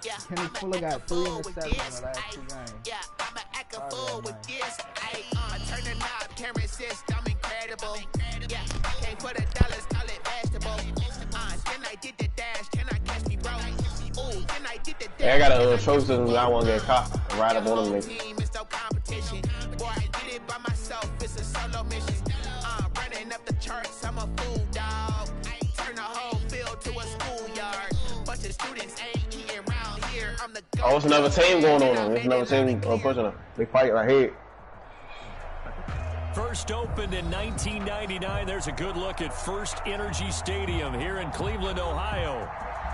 Kenny Fuller got 3 interceptions in the last 2 games. Yeah, I'm an act a fool with this. I turn the knob, camera assist, I'm incredible. Yeah, can't put a dollars, call it vegetable. Then I did the dash, can I catch me, bro? Ooh, then I did the dash. Hey, I got a trophy system. I want to get caught right up on them niggas. It's no competition. Boy, I did it by myself, it's a solo mission. Running up the charts, I'm a fool, dog. Turn the whole field to a schoolyard. Bunch of students ain't eating around here. I'm the Oh, it's another team going on. It's another team pushing them. They fight right here. First opened in 1999. There's a good look at First Energy Stadium here in Cleveland, Ohio.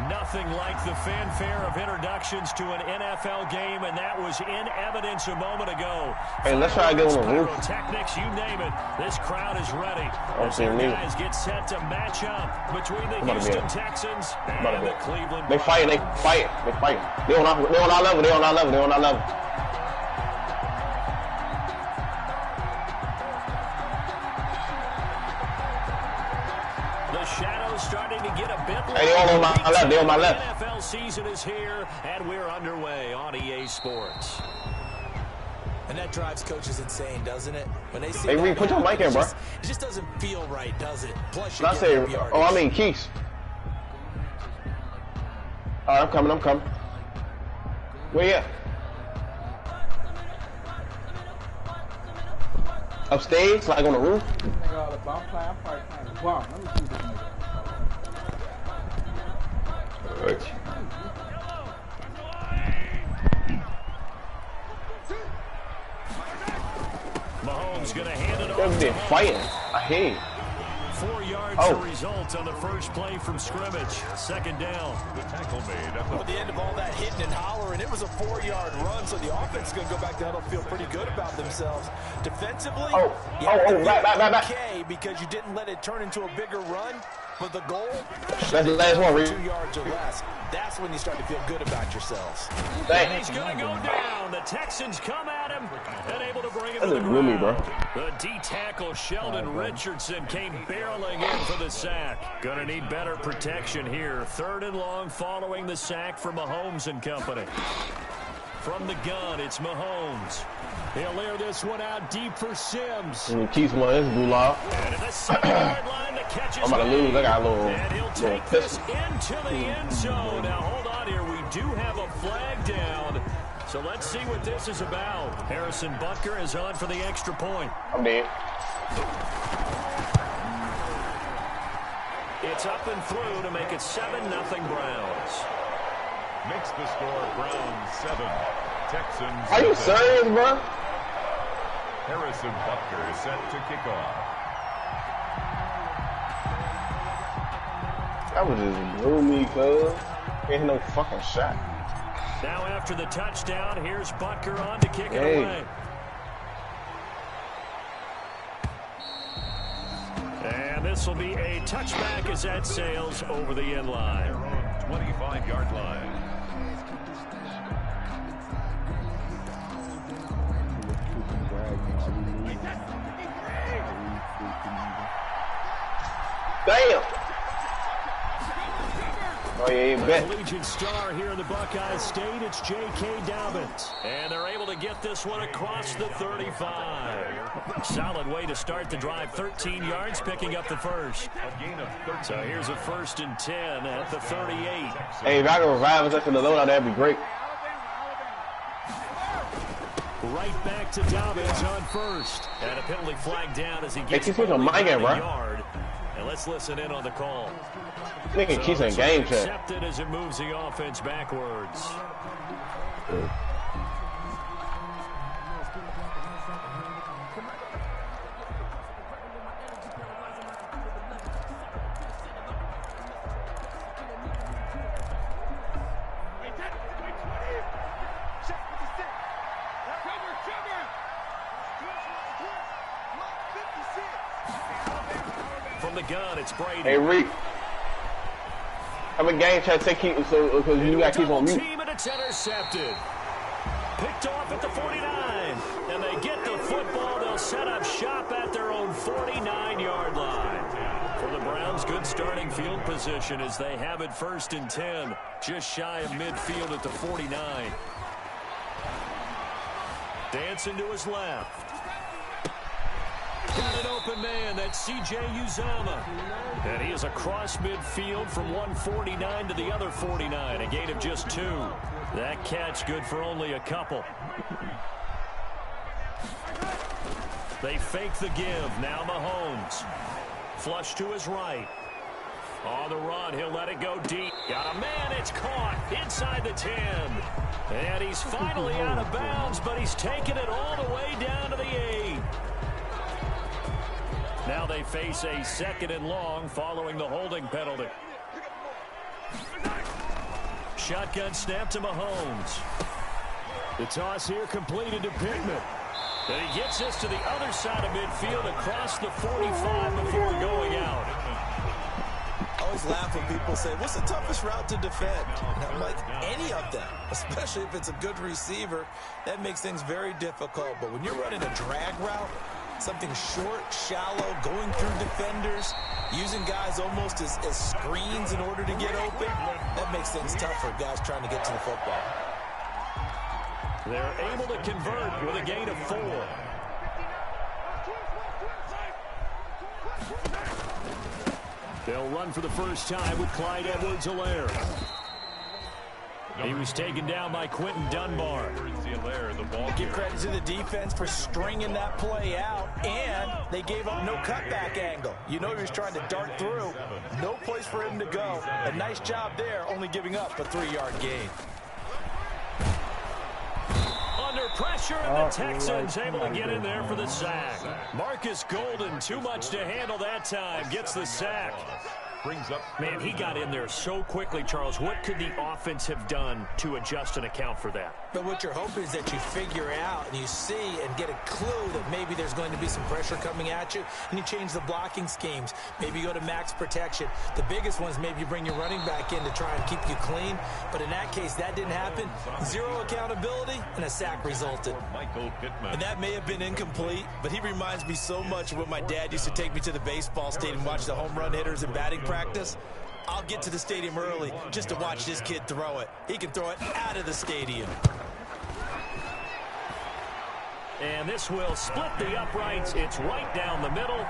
Nothing like the fanfare of introductions to an NFL game, and that was in evidence a moment ago. Hey, let's try to get on the roof. Techniques, you name it. This crowd is ready. As their guys get set to match up between the Houston Texans and the Cleveland. They fighting. They fighting. They fighting. They on our level. They on our level. They on our level. Starting to get a bit. Hey, they on my left. They on my left. NFL season is here, and we're underway on EA Sports. And that drives coaches insane, doesn't it? When they see hey, Reed, put your mic in, bro. It just doesn't feel right, does it? Plus, I say, oh, I mean Keys. All right, I'm coming. I'm coming. Where you at? Upstairs, like on the roof. Nigga, I'm probably playing. Wow, let me see this nigga. Mahomes gonna hand it off. They're fighting. I hear you. 4 yards the result on the first play from scrimmage. Second down. The tackle made at the end of all that hitting and hollering, it was a 4-yard run, so the offense is going to go back to huddle, feel pretty good about themselves. Defensively, back. Okay, because you didn't let it turn into a bigger run, but the goal, that's the last one, Reed. 2 yards or less. That's when you start to feel good about yourselves. And he's going to go down. The Texans come at him and able to bring him to the ground. Really, bro. The D-tackle Sheldon Richardson came barreling in for the sack. Going to need better protection here. 3rd and long following the sack for Mahomes and company. From the gun, it's Mahomes. He'll layer this one out deep for Sims. Keys one is Gulag. And at the 7-yard line, the catch is I'm about to lose. I got a little. And he'll take this into the end zone. Now hold on here. We do have a flag down. So let's see what this is about. Harrison Butker is on for the extra point. I'm dead. It's up and through to make it 7-0 Browns. Makes the score Browns 7. Texans. Are you serious, bro? Harrison Butker is set to kick off. That was just gloomy, cuz. Ain't no fucking shot. Now after the touchdown, here's Butker on to kick it away. And this will be a touchback as that sails over the end line. 25-yard line. Damn. Oh, yeah, you bet. Collegiate star here in the Buckeye State, it's J.K. Dobbins. And they're able to get this one across the 35. Solid way to start the drive. 13 yards, picking up the first. So here's a 1st and 10 at the 38. Hey, if I can revive us after the loadout, that'd be great. Right back to Dobbins on first. And a penalty flag down as he gets a yard. And let's listen in on the call. Nigga keeps in game check. Accepted as it moves the offense backwards. From the gun, it's Brady. Hey, Reek. I'm in game chat. Take keep so because you got to keep on mute. Team and it's intercepted. Picked off at the 49, and they get the football. They'll set up shop at their own 49-yard line. For the Browns good starting field position as they have it 1st and 10, just shy of midfield at the 49. Dancing to his left. Got an open man. That's C.J. Uzomah. And he is across midfield from 149 to the other 49. A gain of just 2. That catch good for only a couple. They fake the give. Now Mahomes. Flush to his right. On the run, he'll let it go deep. Got a man, it's caught inside the 10. And he's finally out of bounds, but he's taken it all the way down to the 8. Now they face a 2nd and long following the holding penalty. Shotgun snap to Mahomes. The toss here completed to Pittman. And he gets this to the other side of midfield across the 45 before going out. I always laugh when people say, what's the toughest route to defend? And I'm like, any of them, especially if it's a good receiver. That makes things very difficult. But when you're running a drag route, something short, shallow, going through defenders, using guys almost as screens in order to get open, that makes things tough for guys trying to get to the football. They're able to convert with a gain of 4. They'll run for the first time with Clyde Edwards-Helaire. He was taken down by Quentin Dunbar. Give credit to the defense for stringing that play out, and they gave up no cutback angle. You know he was trying to dart through. No place for him to go. A nice job there, only giving up a 3-yard gain. Under pressure, and the Texans able to get in there for the sack. Marcus Golden, too much to handle that time, gets the sack. Man, he got in there so quickly, Charles. What could the offense have done to adjust and account for that? But what you're hoping is that you figure out and you see and get a clue that maybe there's going to be some pressure coming at you, and you change the blocking schemes. Maybe you go to max protection. The biggest one is maybe you bring your running back in to try and keep you clean. But in that case, that didn't happen. 0 accountability, and a sack resulted. And that may have been incomplete, but he reminds me so much of when my dad used to take me to the baseball stadium and watch the home run hitters and batting practice. I'll get to the stadium early just to watch this kid throw it. He can throw it out of the stadium. And this will split the uprights. It's right down the middle.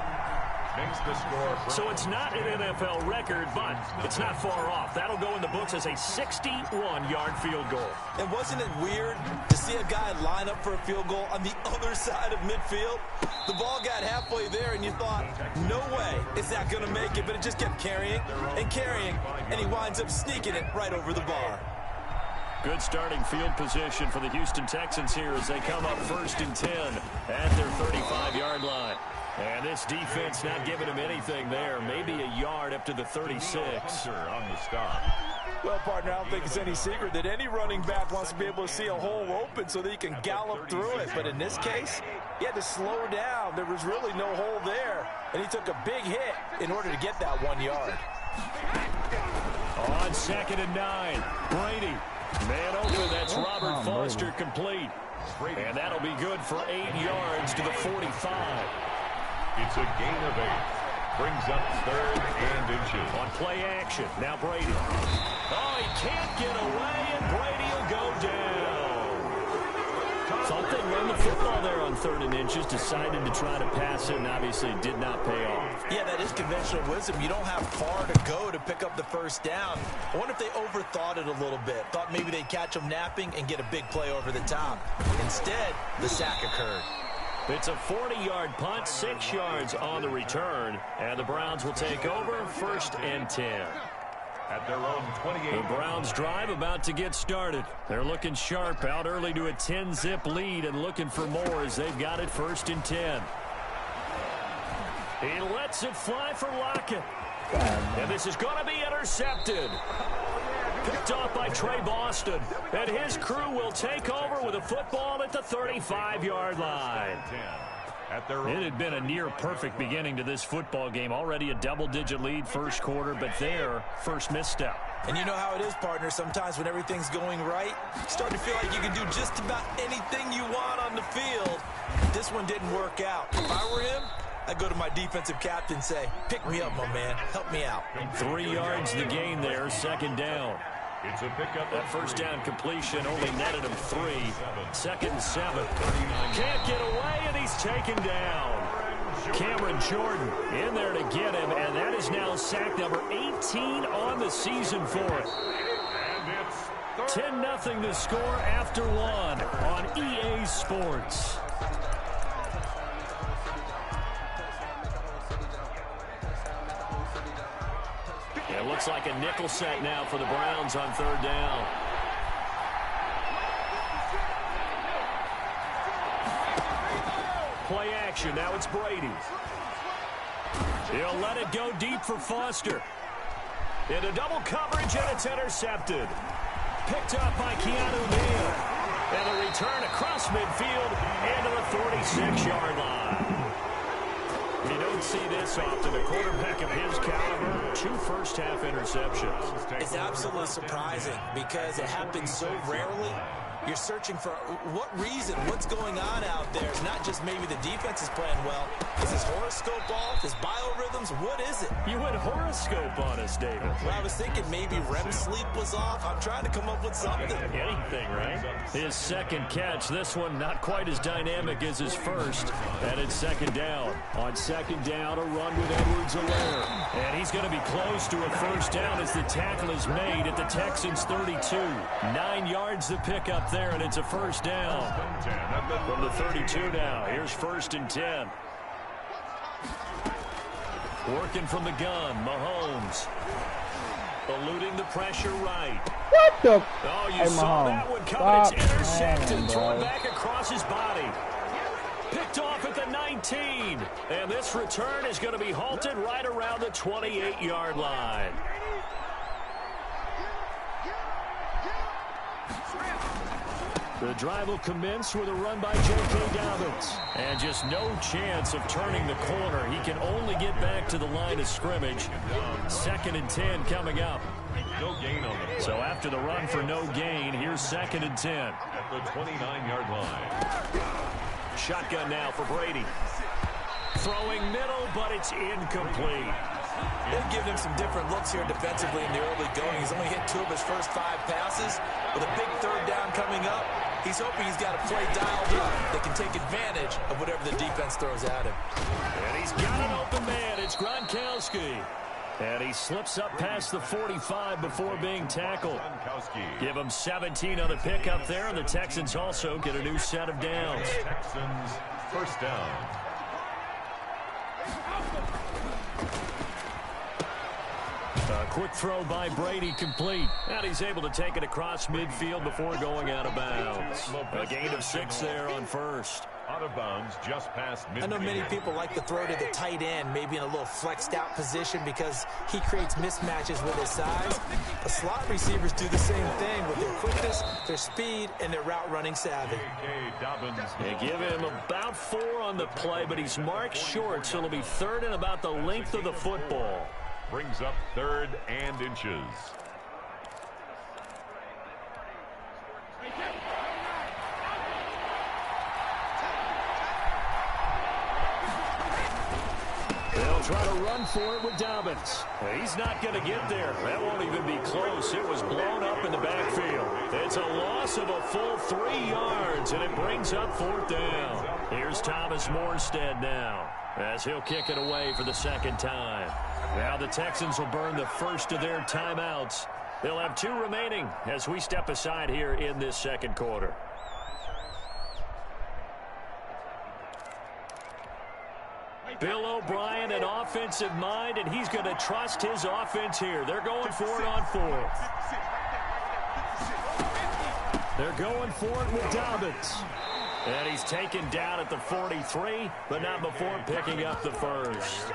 Makes the score. So it's not an NFL record, but it's not far off. That'll go in the books as a 61-yard field goal. And wasn't it weird to see a guy line up for a field goal on the other side of midfield? The ball got halfway there, and you thought, no way is that going to make it, but it just kept carrying, and he winds up sneaking it right over the bar. Good starting field position for the Houston Texans here as they come up 1st and 10 at their 35-yard line. And this defense not giving him anything there. Maybe a yard up to the 36. On the stop. Well, partner, I don't think it's any secret that any running back wants to be able to see a hole open so that he can gallop through it. But in this case, he had to slow down. There was really no hole there. And he took a big hit in order to get that 1 yard. On 2nd and 9, Brady. Man open, that's Robert Foster complete. And that'll be good for 8 yards to the 45. It's a gain of 8. Brings up 3rd and inches. On play action, now Brady. Oh, he can't get away, and Brady will go down. Thought they'd run the football there on 3rd and inches. Decided to try to pass it, and obviously did not pay off. Yeah, that is conventional wisdom. You don't have far to go to pick up the first down. I wonder if they overthought it a little bit. Thought maybe they'd catch him napping and get a big play over the top. Instead, the sack occurred. It's a 40-yard punt, 6 yards on the return, and the Browns will take over 1st and 10. At their own 28. The Browns drive about to get started. They're looking sharp, out early to a 10-zip lead and looking for more as they've got it 1st and 10. He lets it fly for Lockett. And this is going to be intercepted. Picked off by Trey Boston. And his crew will take over with a football at the 35-yard line. It had been a near-perfect beginning to this football game. Already a double-digit lead first quarter, but their first misstep. And you know how it is, partner. Sometimes when everything's going right, you start to feel like you can do just about anything you want on the field. This one didn't work out. If I were him, I go to my defensive captain and say, pick me up, my man. Help me out. 3 yards the gain there, second down. It's a pickup. That first down completion only netted him 3. 2nd and 7. Can't get away, and he's taken down. Cameron Jordan in there to get him, and that is now sack number 18 on the season for it. And it's 10-0 the score after 1 on EA Sports. It looks like a nickel set now for the Browns on 3rd down. Play action. Now it's Brady. He'll let it go deep for Foster. Into double coverage, and it's intercepted. Picked up by Keanu Neal. And a return across midfield into the 46-yard line. You don't see this often. A quarterback of his caliber, 2 first-half interceptions. It's absolutely surprising because it happens so rarely. You're searching for what reason, what's going on out there. It's not just maybe the defense is playing well. Is his horoscope off? His biorhythms? What is it? You went horoscope on us, David. Well, I was thinking maybe REM sleep was off. I'm trying to come up with something. Anything, right? His second catch, this one not quite as dynamic as his first. And it's 2nd down. On 2nd down, a run with Edwards-Helaire. And he's going to be close to a first down as the tackle is made at the Texans' 32. 9 yards the pickup there, and it's a first down. From the 32 now, here's 1st and 10. Working from the gun, Mahomes. Eluding the pressure right. What the? Oh, you Hey, saw Mahomes. that one coming. Stop It's intercepted, playing, thrown bro. back across his body. Picked off at the 19. And this return is going to be halted right around the 28-yard line. The drive will commence with a run by J.K. Dobbins. And just no chance of turning the corner. He can only get back to the line of scrimmage. 2nd and 10 coming up. no gain on the play. So after the run for no gain, here's 2nd and 10. At the 29-yard line. Shotgun now for Brady. Throwing middle, but it's incomplete. They've given him some different looks here defensively in the early going. He's only hit 2 of his first 5 passes. With a big 3rd down coming up, he's hoping he's got a play dialed up that can take advantage of whatever the defense throws at him. And he's got an open man. It's Gronkowski. And he slips up past the 45 before being tackled. Give him 17 on the pickup there, and the Texans also get a new set of downs. Texans first down. A quick throw by Brady complete. And he's able to take it across midfield before going out of bounds. A gain of 6 there on first. Out of bounds just past midfield. I know many people like to throw to the tight end, maybe in a little flexed out position because he creates mismatches with his size. But slot receivers do the same thing with their quickness, their speed, and their route running savvy. They give him about 4 on the play, but he's marked short, so it'll be 3rd and about the length of the football. Brings up 3rd and inches. They'll try to run for it with Dobbins. He's not going to get there. That won't even be close. It was blown up in the backfield. It's a loss of a full 3 yards, and it brings up 4th down. Here's Thomas Morstead now, as he'll kick it away for the 2nd time. Now the Texans will burn the first of their timeouts. They'll have 2 remaining as we step aside here in this 2nd quarter. Bill O'Brien, an offensive mind, and he's going to trust his offense here. They're going for it on 4th. They're going for it with Dobbins. And he's taken down at the 43, but not before picking up the first.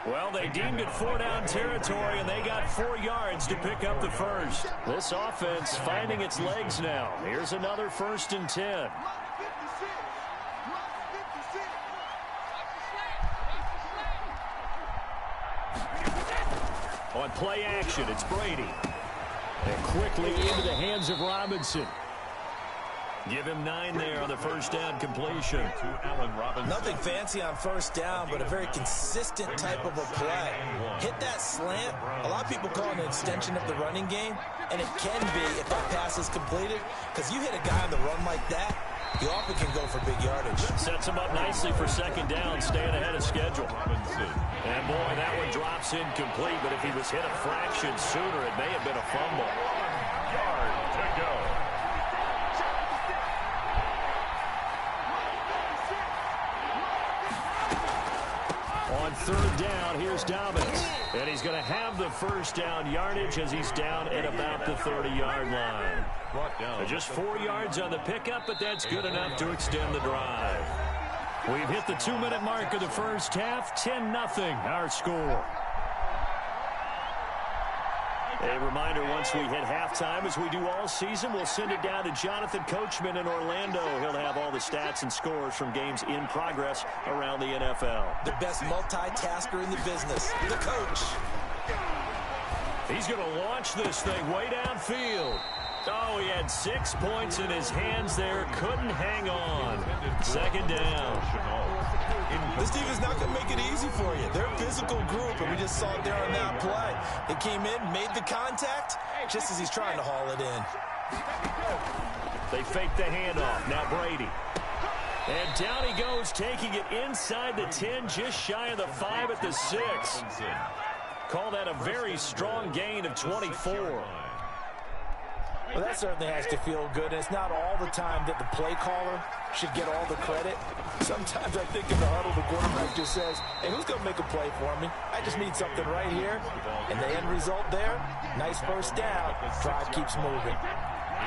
Well, they deemed it 4-down territory, and they got 4 yards to pick up the first. This offense finding its legs now. Here's another 1st and 10. On play action, it's Brady. And quickly into the hands of Robinson. Give him 9 there on the first down completion. Nothing fancy on first down, but a very consistent type of a play. Hit that slant. A lot of people call it an extension of the running game, and it can be if that pass is completed, because you hit a guy on the run like that, you often can go for big yardage. Sets him up nicely for second down, staying ahead of schedule. And boy, that one drops incomplete, but if he was hit a fraction sooner, it may have been a fumble. Yard to go. On third down, here's Dobbins. And he's going to have the first down yardage as he's down at about the 30-yard line. Just 4 yards on the pickup, but that's good enough to extend the drive. We've hit the 2-minute mark of the first half. 10-0 our score. A reminder, once we hit halftime, as we do all season, we'll send it down to Jonathan Coachman in Orlando. He'll have all the stats and scores from games in progress around the NFL. The best multitasker in the business, the coach. He's going to launch this thing way downfield. Oh, he had 6 points in his hands there. Couldn't hang on. Second down. This defense is not going to make it easy for you. They're a physical group, and we just saw it there on that play. They came in, made the contact, just as he's trying to haul it in. They fake the handoff. Now Brady. And down he goes, taking it inside the 10, just shy of the 5 at the 6. Call that a very strong gain of 24. Well, that certainly has to feel good, and it's not all the time that the play caller should get all the credit. Sometimes I think in the huddle, the quarterback just says, hey, who's going to make a play for me? I just need something right here. And the end result there, nice first down. Drive keeps moving.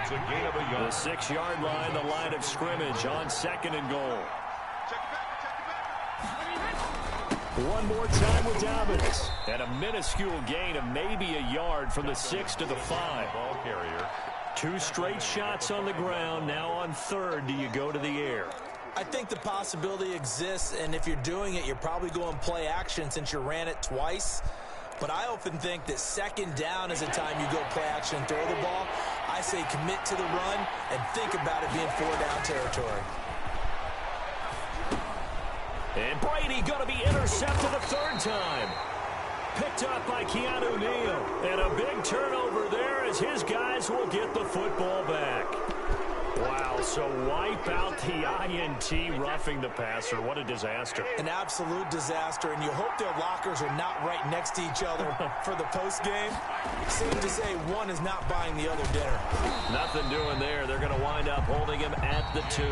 It's a gain of a yard. The 6-yard line, the line of scrimmage on 2nd and goal. One more time with Dobbins. And a minuscule gain of maybe a yard from the 6 to the 5. Ball carrier. 2 straight shots on the ground. Now on third, do you go to the air? I think the possibility exists, and if you're doing it, you're probably going play action since you ran it twice. But I often think that second down is a time you go play action and throw the ball. I say commit to the run and think about it being 4-down territory. And Brady going to be intercepted the 3rd time. Picked up by Keanu Neal. And a big turnover there as his guys will get the football back. Wow, so wipe out the INT, roughing the passer. What a disaster. An absolute disaster, and you hope their lockers are not right next to each other for the postgame. Safe to say one is not buying the other dinner. Nothing doing there. They're going to wind up holding him at the 2.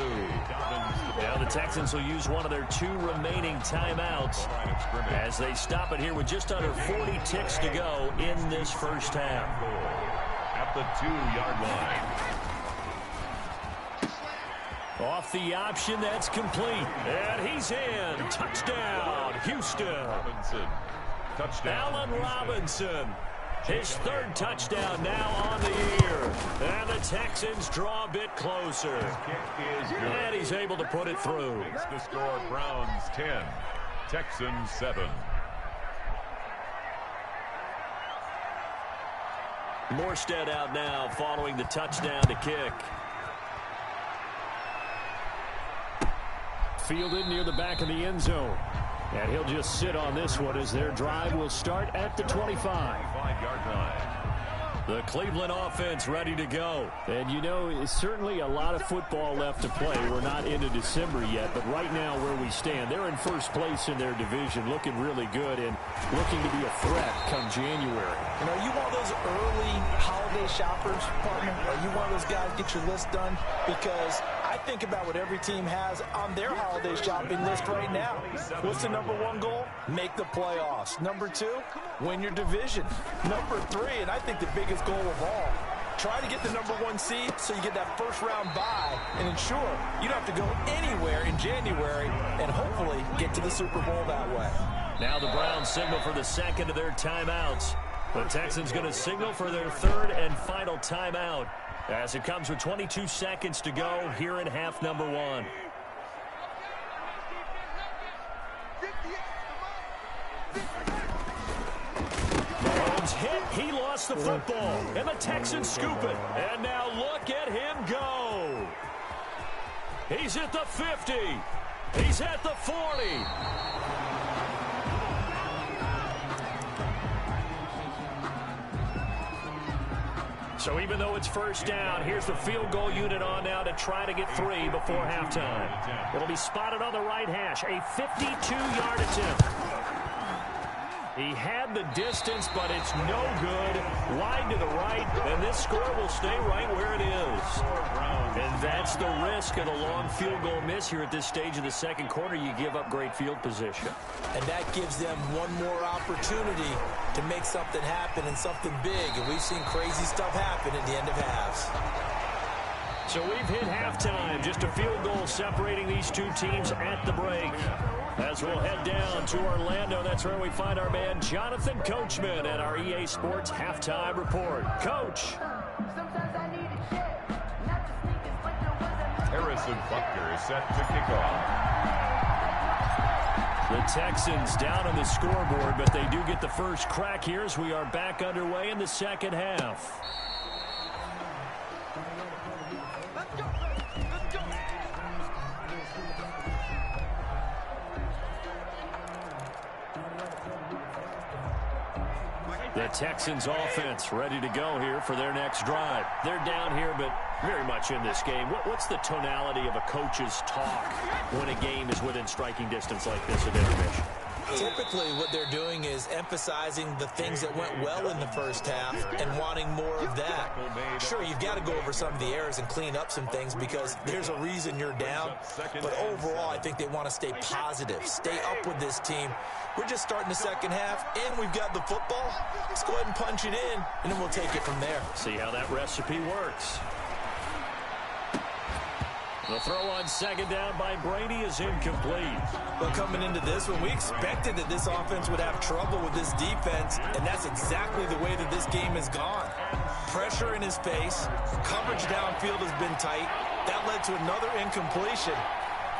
Now the Texans will use one of their 2 remaining timeouts as they stop it here with just under 40 ticks to go in this first half. At the 2-yard line. Off the option, that's complete. And he's in. Touchdown, Houston. Touchdown. Allen Robinson. His 3rd touchdown now on the year. And the Texans draw a bit closer. And he's able to put it through. Makes the score Browns 10, Texans 7. Morstead out now following the touchdown to kick. Fielded near the back of the end zone. And he'll just sit on this one as their drive will start at the 25. 5-yard line. The Cleveland offense ready to go. And, you know, it's certainly a lot of football left to play. We're not into December yet, but right now where we stand, they're in first place in their division, looking really good and looking to be a threat come January. And are you one of those early holiday shoppers, partner? Are you one of those guys get your list done? Because I think about what every team has on their holiday shopping list right now. What's the number 1 goal? Make the playoffs. Number 2, win your division. Number 3, and I think the biggest goal of all, try to get the number 1 seed so you get that first-round bye and ensure you don't have to go anywhere in January and hopefully get to the Super Bowl that way. Now the Browns signal for the 2nd of their timeouts. The Texans going to signal for their 3rd and final timeout as it comes with 22 seconds to go here in half number 1. Mahomes hit. He lost the football. And the Texans scoop it. And now look at him go. He's at the 50. He's at the 40. So even though it's first down, here's the field goal unit on now to try to get 3 before halftime. It'll be spotted on the right hash, a 52-yard attempt. He had the distance, but it's no good. Wide to the right, and this score will stay right where it is. And that's the risk of the long field goal miss here at this stage of the second quarter. You give up great field position. And that gives them one more opportunity to make something happen and something big. And we've seen crazy stuff happen at the end of halves. So we've hit halftime. Just a field goal separating these two teams at the break. As we'll head down to Orlando, that's where we find our man Jonathan Coachman at our EA Sports Halftime Report. Coach. Harrison Butker is set to kick off. The Texans down on the scoreboard, but they do get the first crack here as we are back underway in the second half. The Texans offense ready to go here for their next drive. They're down here, but very much in this game. What's the tonality of a coach's talk when a game is within striking distance like this at intermission? Typically, what they're doing is emphasizing the things that went well in the first half and wanting more of that. Sure, you've got to go over some of the errors and clean up some things because there's a reason you're down. But overall, I think they want to stay positive, stay up with this team. We're just starting the second half, and we've got the football. Let's go ahead and punch it in, and then we'll take it from there. See how that recipe works. The throw on second down by Brady is incomplete. But coming into this one, we expected that this offense would have trouble with this defense, and that's exactly the way that this game has gone. Pressure in his face, coverage downfield has been tight. That led to another incompletion.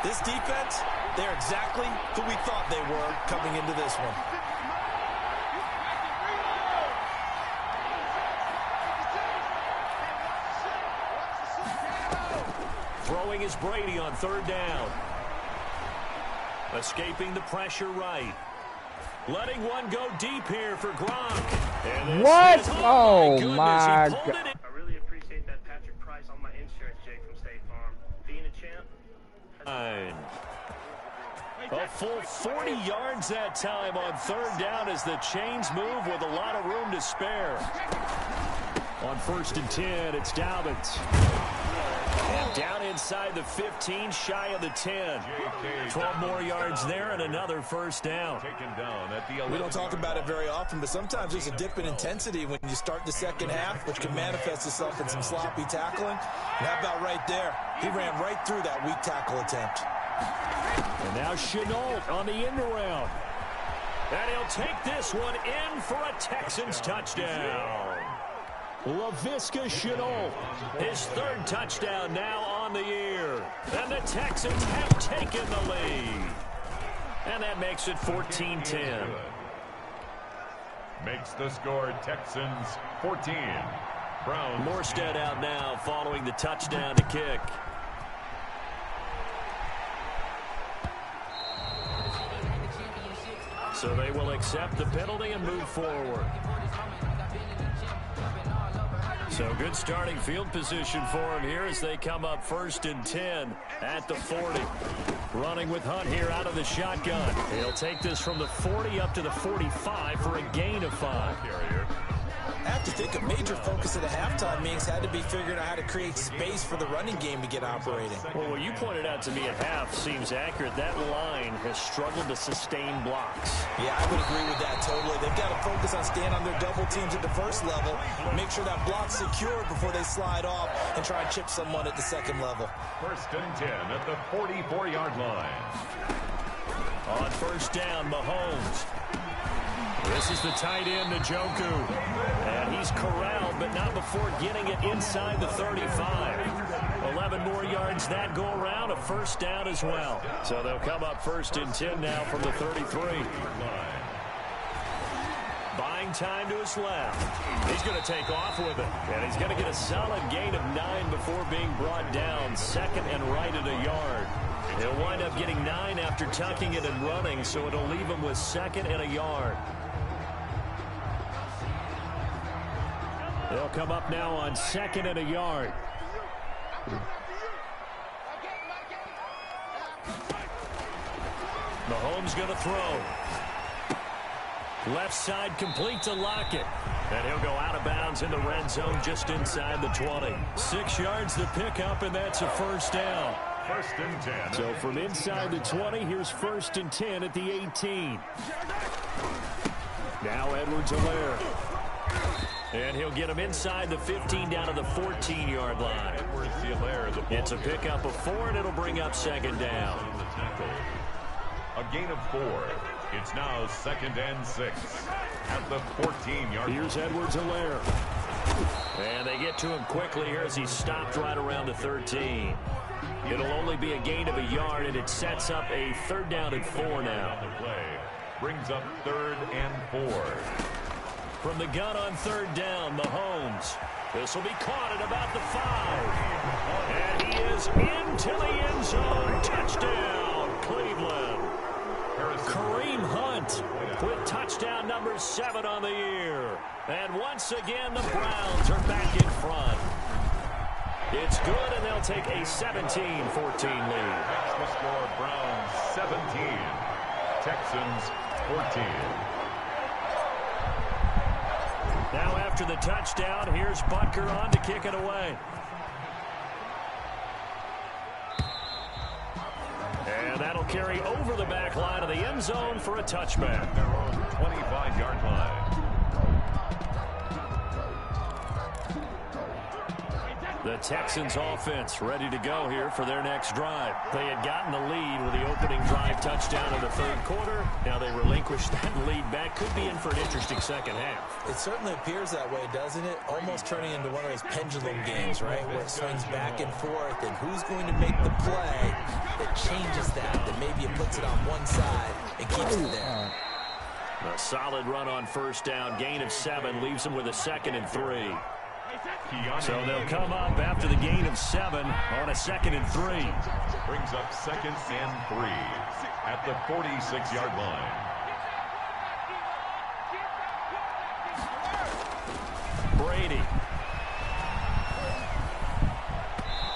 This defense, they're exactly who we thought they were coming into this one. Throwing is Brady on third down. Escaping the pressure right. Letting one go deep here for Gronk. And What? is, Oh, goodness, my he pulled God. it in. I really appreciate that Patrick Price on my insurance, Jake from State Farm. Being a champ. A full 40 yards that time on third down as the chains move with a lot of room to spare. On 1st and 10, it's Dobbins. And down inside the 15, shy of the 10. 12 more yards there and another first down. We don't talk about it very often, but sometimes there's a dip in intensity when you start the second half, which can manifest itself in some sloppy tackling. And how about right there? He ran right through that weak tackle attempt. And now Chenault on the end around. And he'll take this one in for a Texans touchdown. Laviska Chenault, his third touchdown now on the year. And the Texans have taken the lead. And that makes it 14-10. Makes the score Texans 14. Browns. Morstead out now following the touchdown to kick. So they will accept the penalty and move forward. So good starting field position for him here as they come up 1st and 10 at the 40. Running with Hunt here out of the shotgun. He'll take this from the 40 up to the 45 for a gain of 5. I have to think a major focus of the halftime meetings had to be figuring out how to create space for the running game to get operating. Well, what you pointed out to me at half seems accurate. That line has struggled to sustain blocks. Yeah, I would agree with that totally. They've got to focus on staying on their double teams at the first level, make sure that block's secure before they slide off and try and chip someone at the second level. 1st and 10 at the 44-yard line. On 1st down, Mahomes. This is the tight end, Njoku. And he's corralled, but not before getting it inside the 35. 11 more yards that go around, a first down as well. So they'll come up 1st and 10 now from the 33. Buying playing time to his left. He's going to take off with it. And he's going to get a solid gain of 9 before being brought down. Second and right at a yard. He'll wind up getting 9 after tucking it and running, so it'll leave him with second and a yard. They'll come up now on second and a yard. Mahomes going to throw. Left side complete to Lockett. And he'll go out of bounds in the red zone just inside the 20. 6 yards the pickup, and that's a first down. First and 10. So from inside the 20, here's first and 10 at the 18. Now Edwards-Helaire. And he'll get him inside the 15 down to the 14-yard line. It's a pickup of 4, and it'll bring up second down. A gain of 4. It's now second and 6 at the 14-yard line. Here's Edwards-Helaire. And they get to him quickly here as he's stopped right around the 13. It'll only be a gain of a yard, and it sets up a third down and 4 now. The play brings up third and 4. From the gun on third down, Mahomes. This will be caught at about the 5. And he is into the end zone. Touchdown, Cleveland. Kareem Hunt with touchdown number 7 on the year. And once again, the Browns are back in front. It's good, and they'll take a 17-14 lead. That's the score. Browns 17, Texans 14. Now after the touchdown, here's Butker on to kick it away. And that'll carry over the back line of the end zone for a touchback. Their own 25-yard line. The Texans offense ready to go here for their next drive. They had gotten the lead with the opening drive touchdown in the third quarter. Now they relinquished that lead back. Could be in for an interesting second half. It certainly appears that way, doesn't it? Almost turning into one of those pendulum games, right? Where it swings back and forth, and who's going to make the play that changes that maybe it puts it on one side and keeps it there. A solid run on first down. Gain of 7 leaves them with a second and 3. So they'll come up after the gain of 7 on a second and 3. Brings up second and 3 at the 46-yard line. Brady.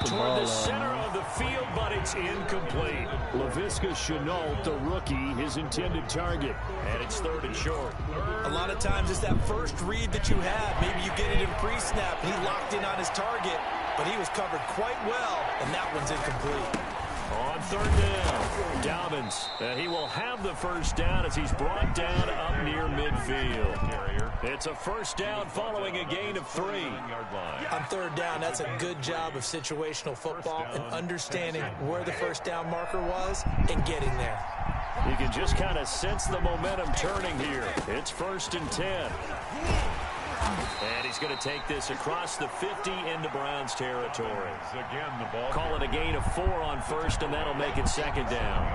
Toward the center of the field, but it's incomplete. Laviska Shenault, the rookie, his intended target. And it's third and short. A lot of times it's that first read that you have. Maybe you get it in pre-snap. He locked in on his target, but he was covered quite well, and that one's incomplete. On third down, Dobbins. And he will have the first down as he's brought down up near midfield. It's a first down following a gain of 3. On third down, that's a good job of situational football and understanding where the first down marker was and getting there. You can just kind of sense the momentum turning here. It's first and 10. And he's going to take this across the 50 into Browns territory. Again, the ball. Call it a gain of 4 on first, and that'll make it second down.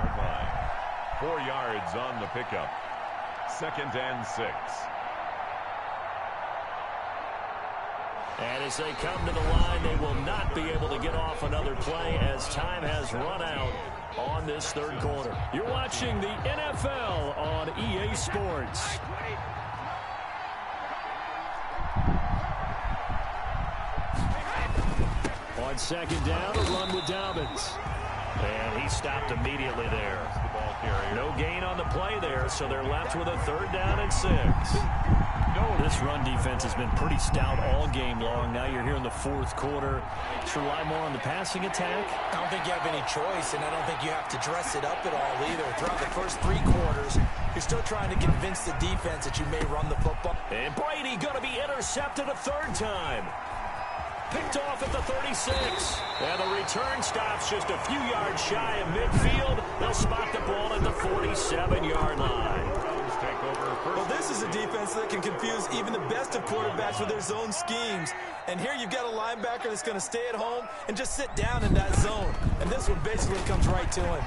4 yards on the pickup. Second and 6. And as they come to the line, they will not be able to get off another play as time has run out on this third quarter. You're watching the NFL on EA Sports. On second down, a run with Dobbins. And he stopped immediately there. No gain on the play there, so they're left with a third down and 6. This run defense has been pretty stout all game long. Now you're here in the fourth quarter. Should rely more on the passing attack? I don't think you have any choice, and I don't think you have to dress it up at all either. Throughout the first 3 quarters, you're still trying to convince the defense that you may run the football. And Brady going to be intercepted a third time. Picked off at the 36. And the return stops just a few yards shy of midfield. They'll spot the ball at the 47-yard line. Well, this is a defense that can confuse even the best of quarterbacks with their zone schemes. And here you've got a linebacker that's going to stay at home and just sit down in that zone. And this one basically comes right to him.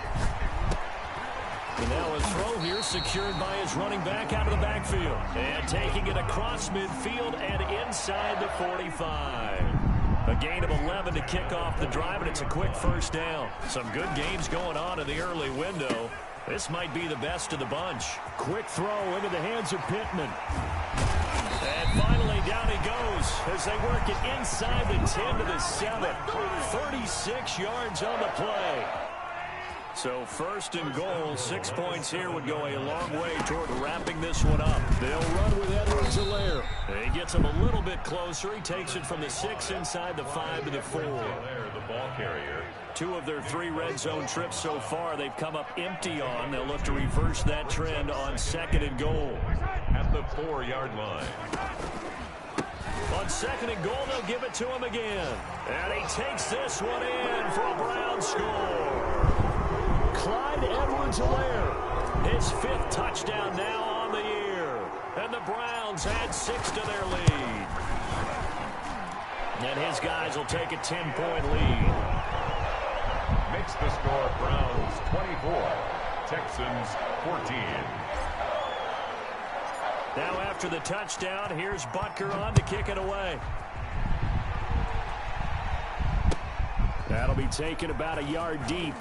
And now a throw here secured by his running back out of the backfield. And taking it across midfield and inside the 45. A gain of 11 to kick off the drive, and it's a quick first down. Some good games going on in the early window. This might be the best of the bunch. Quick throw into the hands of Pittman. And finally, down he goes as they work it inside the 10 to the 7. 36 yards on the play. So first and goal, 6 points here would go a long way toward wrapping this one up. They'll run with Edwards-Helaire. He gets him a little bit closer. He takes it from the 6 inside the 5 to the 4. The ball carrier. 2 of their 3 red zone trips so far they've come up empty on. They'll look to reverse that trend on second and goal. At the 4-yard line. On second and goal, they'll give it to him again. And he takes this one in for a Brown score. Clyde Edwards-Helaire, his 5th touchdown now on the year. And the Browns add 6 to their lead. And his guys will take a 10-point lead. Makes the score Browns 24, Texans 14. Now after the touchdown, here's Butker on to kick it away. That'll be taken about a yard deep.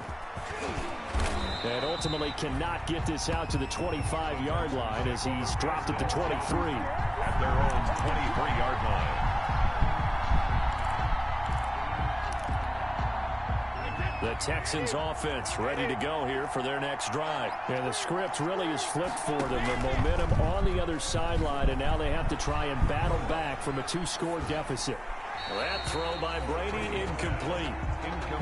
And ultimately cannot get this out to the 25-yard line as he's dropped at the 23. At their own 23-yard line. The Texans offense ready to go here for their next drive. And the script really is flipped for them. The momentum on the other sideline, and now they have to try and battle back from a 2-score deficit. That throw by Brady incomplete.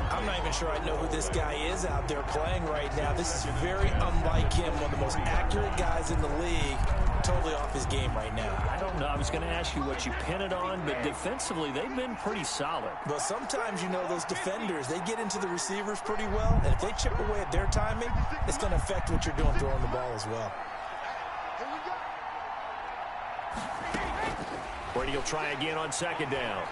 I'm not even sure I know who this guy is out there playing right now. This is very unlike him, one of the most accurate guys in the league. Totally off his game right now. I don't know. I was going to ask you what you pin it on, but defensively, they've been pretty solid. Well, sometimes, you know, those defenders, they get into the receivers pretty well, and if they chip away at their timing, it's going to affect what you're doing throwing the ball as well. Brady will try again on second down.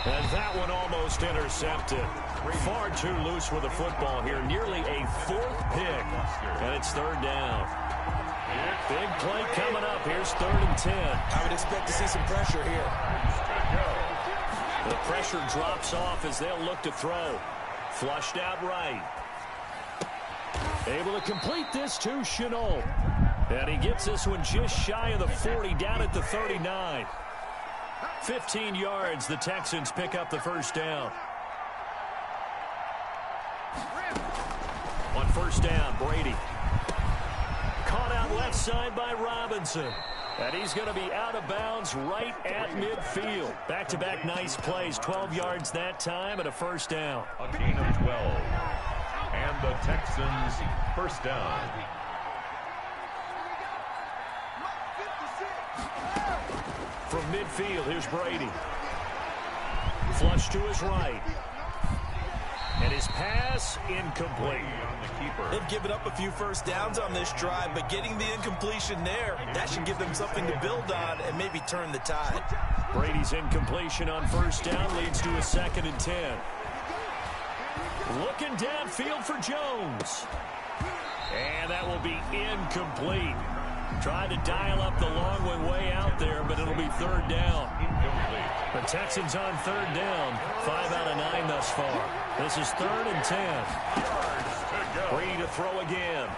And that one almost intercepted. Far too loose with the football here. Nearly a 4th pick. And it's 3rd down. Big play coming up. Here's 3rd and 10. I would expect to see some pressure here. The pressure drops off as they'll look to throw. Flushed out right. Able to complete this to Chenault. And he gets this one just shy of the 40, down at the 39. 15 yards, the Texans pick up the first down. On first down, Brady. Caught out left side by Robinson. And he's going to be out of bounds right at midfield. Back-to-back nice plays, 12 yards that time and a first down. A gain of 12. And the Texans first down. From midfield, here's Brady. Flush to his right. And his pass incomplete. They've given up a few first downs on this drive, but getting the incompletion there, that should give them something to build on and maybe turn the tide. Brady's incompletion on first down leads to a 2nd and 10. Looking downfield for Jones. And that will be incomplete. Tried to dial up the long one way out there, but it'll be 3rd down. The Texans on 3rd down. 5 out of 9 thus far. This is 3rd and 10. Brady to throw again.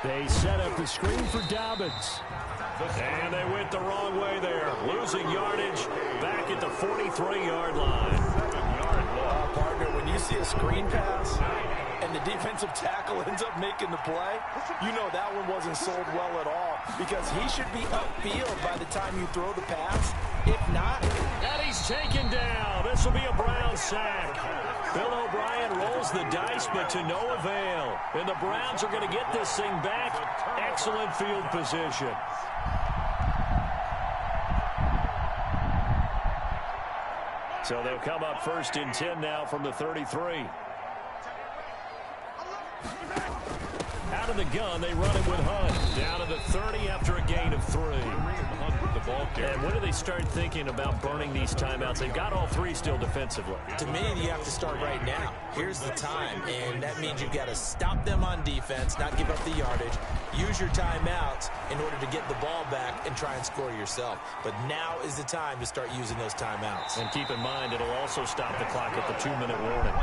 They set up the screen for Dobbins. And they went the wrong way there. Losing yardage back at the 43-yard line. Partner, when you see a screen pass and the defensive tackle ends up making the play, you know that one wasn't sold well at all because he should be upfield by the time you throw the pass. If not, and he's taken down. This will be a Brown sack. Bill O'Brien rolls the dice, but to no avail. And the Browns are going to get this thing back. Excellent field position. So they'll come up 1st and 10 now from the 33. Out of the gun, they run it with Hunt. Down to the 30 after a gain of 3. the ball carrier. And when do they start thinking about burning these timeouts? They've got all three still defensively. To me, you have to start right now. Here's the time, and that means you've got to stop them on defense, not give up the yardage, use your timeouts in order to get the ball back and try and score yourself. But now is the time to start using those timeouts. And keep in mind, it'll also stop the clock at the 2-minute warning.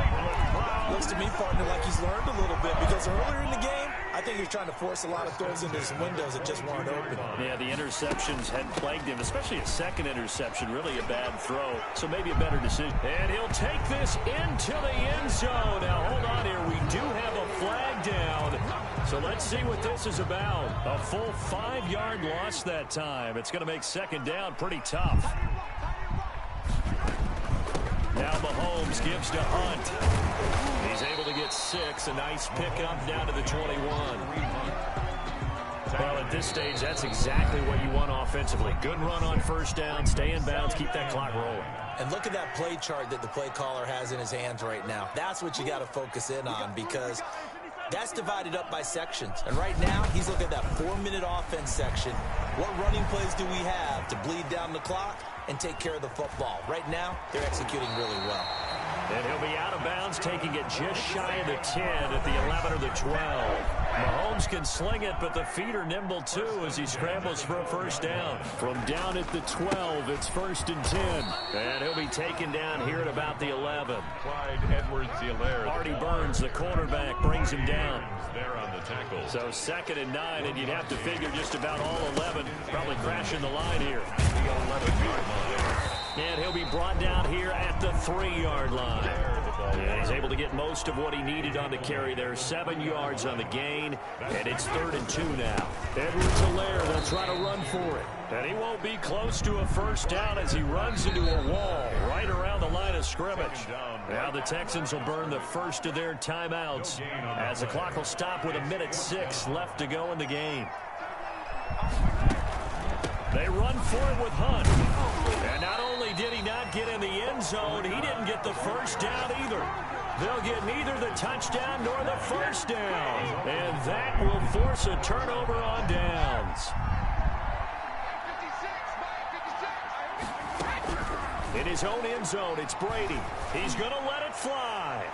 Looks to me, partner, like he's learned a little bit, because earlier in the game, I think he was trying to force a lot of throws into some windows that just weren't open. Yeah, the interceptions had plagued him, especially a second interception, really a bad throw. So maybe a better decision. And he'll take this into the end zone. Now, hold on here. We do have a flag down. So let's see what this is about. A full 5-yard loss that time. It's going to make second down pretty tough. Now Mahomes gives to Hunt. He's able to get 6. A nice pickup down to the 21. Well, at this stage, that's exactly what you want offensively. Good run on first down, stay in bounds, keep that clock rolling. And look at that play chart that the play caller has in his hands right now. That's what you got to focus in on, because that's divided up by sections. And right now, he's looking at that 4-minute offense section. What running plays do we have to bleed down the clock and take care of the football? Right now, they're executing really well. And he'll be out of bounds, taking it just shy of the 10 at the 11 or the 12. Mahomes can sling it, but the feet are nimble too as he scrambles for a first down. From down at the 12, it's 1st and 10. And he'll be taken down here at about the 11. Clyde Edwards-Helaire. Marty Burns, the quarterback, brings him down. There on the tackle. So 2nd and 9, and you'd have to figure just about all 11 probably crashing the line here. The 11-yard line. And he'll be brought down here at the 3-yard line. And he's able to get most of what he needed on the carry there. 7 yards on the gain, and it's 3rd and 2 now. Edwards-Helaire, they'll try to run for it. And he won't be close to a first down as he runs into a wall right around the line of scrimmage. Now the Texans will burn the first of their timeouts as the clock will stop with 1:06 left to go in the game. They run for it with Hunt. And not only did he not get in the end zone, he didn't get the first down either. They'll get neither the touchdown nor the first down. And that will force a turnover on downs. In his own end zone, it's Brady. He's going to let it fly.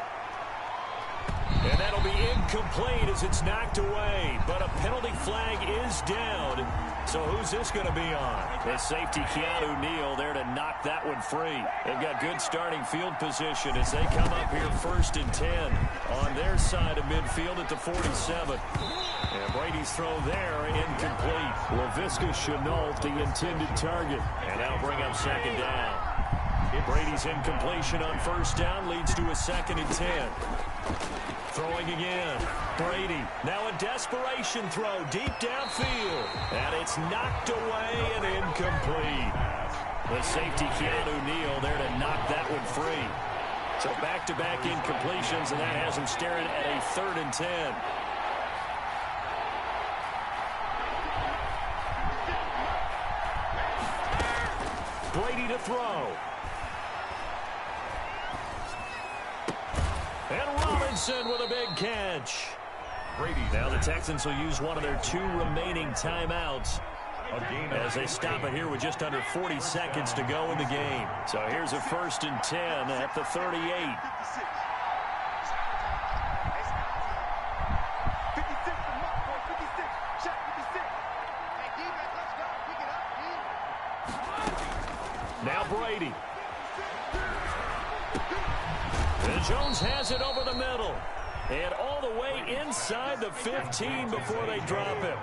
And that'll be incomplete as it's knocked away. But a penalty flag is down. So who's this going to be on? The safety, Keanu Neal, there to knock that one free. They've got good starting field position as they come up here 1st and 10 on their side of midfield at the 47. And Brady's throw there incomplete. Laviska Shenault, the intended target. And that'll bring up 2nd down. Brady's incompletion on first down leads to a 2nd and 10. Throwing again. Brady. Now a desperation throw deep downfield. And it's knocked away and incomplete. The safety, Keanu Neal, there to knock that one free. So back-to-back incompletions, and that has him staring at a 3rd and 10. Brady to throw. And Robinson with a big catch. Now the Texans will use one of their 2 remaining timeouts as they stop it here with just under 40 seconds to go in the game. So here's a 1st and 10 at the 38. Now Brady. And Jones has it over the middle. And all the way inside the 15 before they drop him.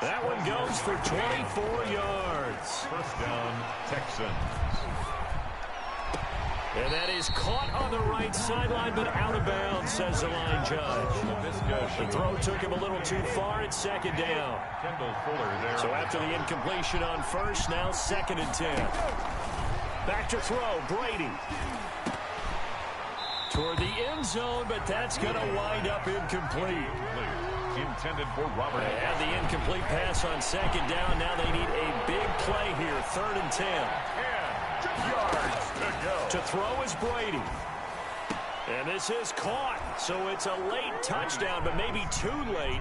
That one goes for 24 yards. First down, Texans. And that is caught on the right sideline, but out of bounds, says the line judge. The throw took him a little too far. It's 2nd down. Kendall Fuller there. So after the incompletion on first, now 2nd and 10. Back to throw, Brady. Toward the end zone, but that's going to wind up incomplete. Intended for Robert. They had the incomplete pass on 2nd down. Now they need a big play here, 3rd and 10. 10 yards to go. To throw is Brady. And this is caught. So it's a late touchdown, but maybe too late.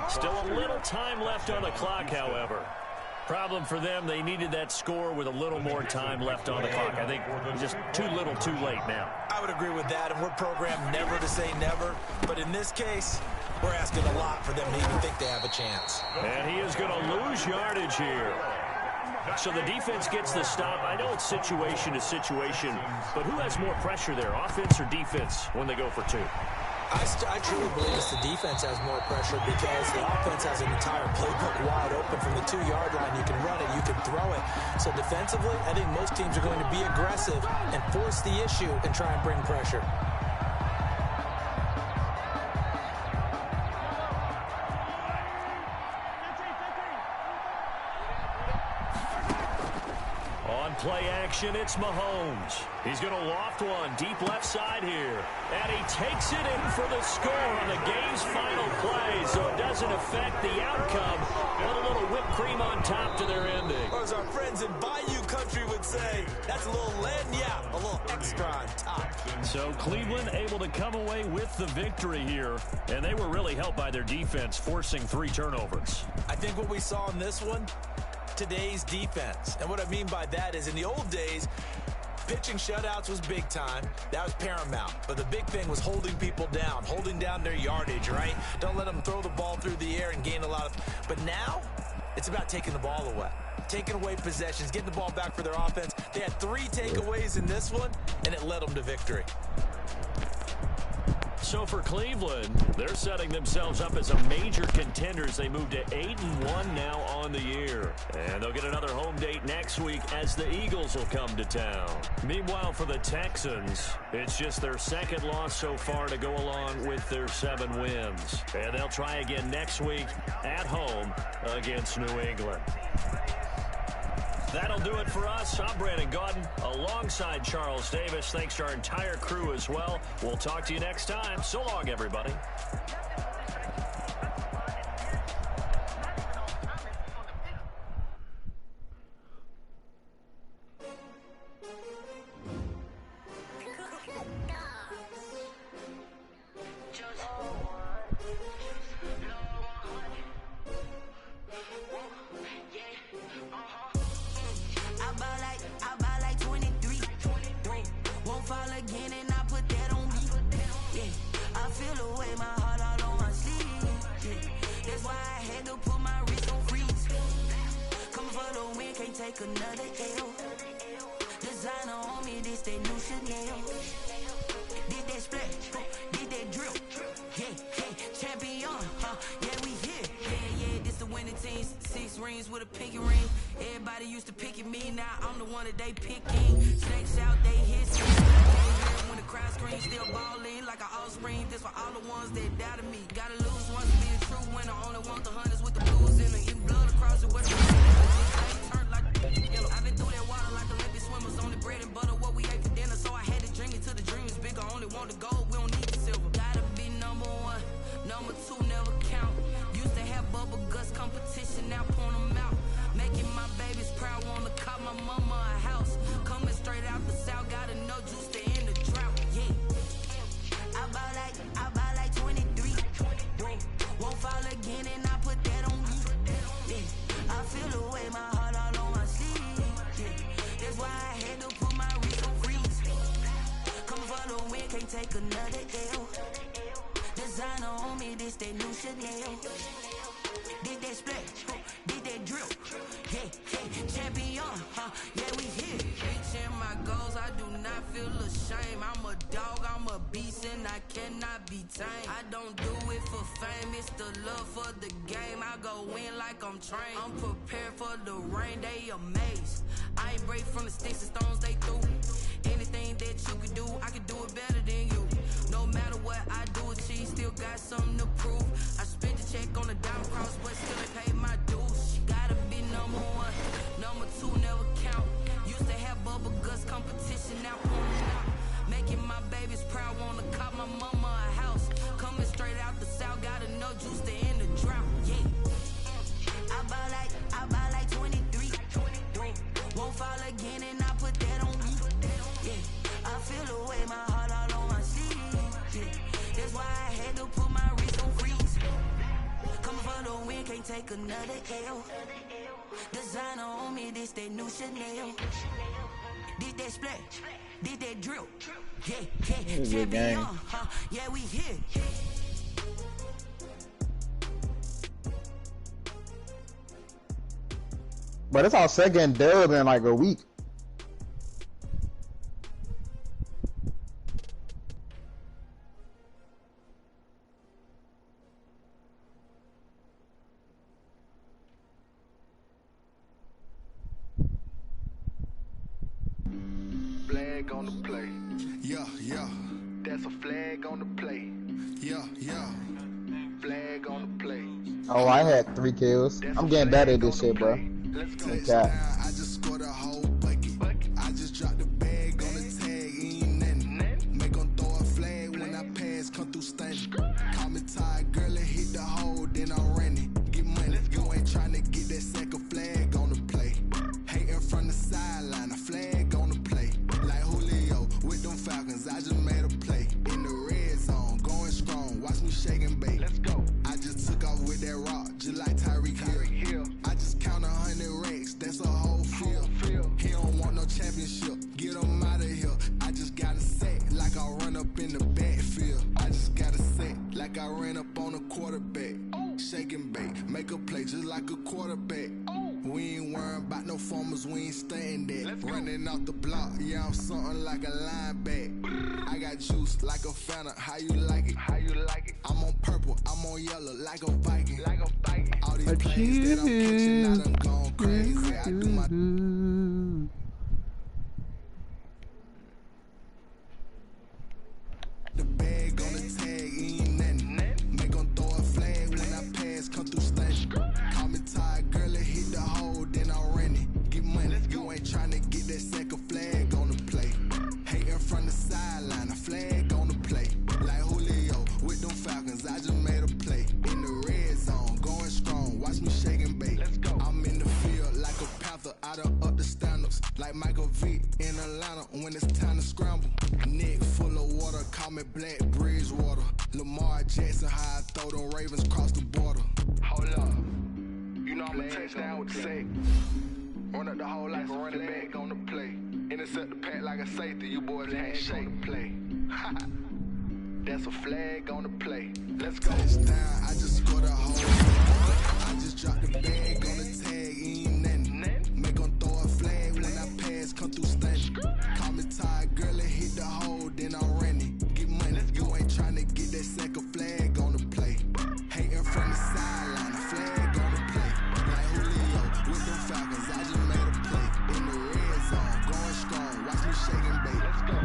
Still a little time left on the clock, however. Problem for them, they needed that score with a little more time left on the clock. I think just too little too late now. I would agree with that, and we're programmed never to say never. But in this case, we're asking a lot for them to even think they have a chance. And he is going to lose yardage here. So the defense gets the stop. I know it's situation to situation, but who has more pressure there, offense or defense, when they go for two? I truly believe it's the defense has more pressure because the offense has an entire playbook wide open from the 2-yard line. You can run it, you can throw it. So defensively, I think most teams are going to be aggressive and force the issue and try and bring pressure. Play action, it's Mahomes. He's going to loft one deep left side here. And he takes it in for the score on the game's final play, so it doesn't affect the outcome. But a little whipped cream on top to their ending. Or as our friends in Bayou Country would say, that's a little lagniappe, a little extra on top. So Cleveland able to come away with the victory here, and they were really helped by their defense, forcing 3 turnovers. I think what we saw in this one, today's defense. And what I mean by that is in the old days, pitching shutouts was big time. That was paramount. But the big thing was holding people down, holding down their yardage, right? Don't let them throw the ball through the air and gain a lot of... But now, it's about taking the ball away. Taking away possessions, getting the ball back for their offense. They had 3 takeaways in this one, and it led them to victory. So for Cleveland, they're setting themselves up as a major contender as they move to 8-1 now on the year. And they'll get another home date next week as the Eagles will come to town. Meanwhile, for the Texans, it's just their 2nd loss so far to go along with their 7 wins. And they'll try again next week at home against New England. That'll do it for us. I'm Brandon Gaudin alongside Charles Davis. Thanks to our entire crew as well. We'll talk to you next time. So long, everybody. Another L. Designer on me, this that new Chanel. Did that splash, did that drill. Yeah, champion, yeah, we here. Yeah, this the winning team. 6 rings with a pinky ring. Everybody used to pick at me, now I'm the one that they picking. Snakes out, they hiss. When the crowd screams, still ballin' like an offspring. This for all the ones that doubted me. Gotta lose once to be a true winner. Only want the hunters with the blues in it. Eating blood across it with the I've been through that water like Olympic swimmers. Only bread and butter, what we ate for dinner. So I had to dream it till the dream is bigger. Only want the gold, we don't need the silver. Gotta be number 1, number 2 never count. Used to have bubble guts competition, now point them out. Making my babies proud, wanna cop my mama a house. Coming straight out the south, got enough juice to end the drought. Yeah, I buy like 23. Won't fall again and I put that on me. Yeah, I feel the way my heart all on my sleeve. Yeah, that's why I had to put my wrist on freeze. Come for the win, can't take another L. Designer on me, this that new Chanel. Did that splash, did that drill. Yeah, champion, yeah, we here. Reaching my goals, I do not feel ashamed. I'm a dog, I'm a beast, and I cannot be tamed. I don't do it for fame, it's the love for the game. I go in like I'm trained. I'm prepared for the rain, they amazed. I ain't break from the sticks and stones they threw. Anything that you could do, I could do it better than you. No matter what I do, achieve, still got something to prove. I spent the check on the diamond cross, but still ain't paid my dues. Gotta be number 1, number 2 never count. Used to have bubble guts competition, now pulling out. Making my babies proud, wanna cop my mama a house. Coming straight out the south, got enough juice to end the drought. Yeah, I buy like 23. Won't fall again and I put that on me. Yeah, I feel the way my heart all on my sleeve. Yeah, that's why I had to put my wrist on freeze. Coming for the win, can't take another L. designer on me, this that new Chanel. This that splat, this that drill. Yeah, champion, yeah, we here. But it's our second dub in like a week. Flag on the play. Yeah, yeah. That's a flag on the play. Yeah, yeah. Flag on the play. Oh, I had 3 kills. I'm getting better at this shit, bro. Touchdown, I just scored a whole bucket. I just dropped the bag on the tag, ain't nothing. Make them throw a flag when I pass, come through stunning. Call me tired, girl, and hit the hole, then I'm running. Get money, you ain't trying to get that second flag on the play. Hating from the sideline, a flag on the play. Like Julio with them Falcons, I just made a play. In the red zone, going strong, watch me shake and bake. Let's go. I just took off with that rock, just like Tyreek Hill. I just count 100 racks, that's a whole field. He don't want no championship, get him out of here. I just got a set, like I run up in the backfield. I just got a set, like I ran up on a quarterback. Shake and bake, make a play just like a quarterback. We ain't worrying about no formers, we ain't staying there. Running off the block, yeah, I'm something like a linebacker. I got juice like a Fanta, how you like it? How you like it? I'm on purple, I'm on yellow, like a Viking. Like a Viking. All these plays that I'm catching, I done gone crazy. I do my... The bag on the tag, ain't nothing. Make them throw a flag when I pass, come through stunning. Call me tired, girl, and hit the hole, then I'm running. Get money, you ain't trying to get that second flag on the play. Hating from the sideline, a flag on the play. Like Julio with them Falcons, I just made a play. In the red zone, going strong, watch me shake and bake. Let's go. I'm in the field like a panther, I done up the standards. Like Michael Vick in Atlanta when it's time to scramble. Neck full of water, call me Black Bridgewater. Lamar Jackson, how I throw them Ravens across the border. Hold up, you know I'm a touchdown with the sack. Run up the whole like a running back on the play. Intercept the pack like a safety, you boys can't shake the play. That's a flag on the play. Let's go. Touchdown, I just scored a whole. I just dropped the bag on the tag, ain't nothing. Make them throw a flag when I pass, come through stunning. Call me tired, girl, and hit the hole, then I'm running. Get money, you ain't trying to get that second flag on the play. Hating from the sideline, a flag on the play. Like Julio with them Falcons, I just made a play. In the red zone, going strong, watch me shake and bake. Let's go.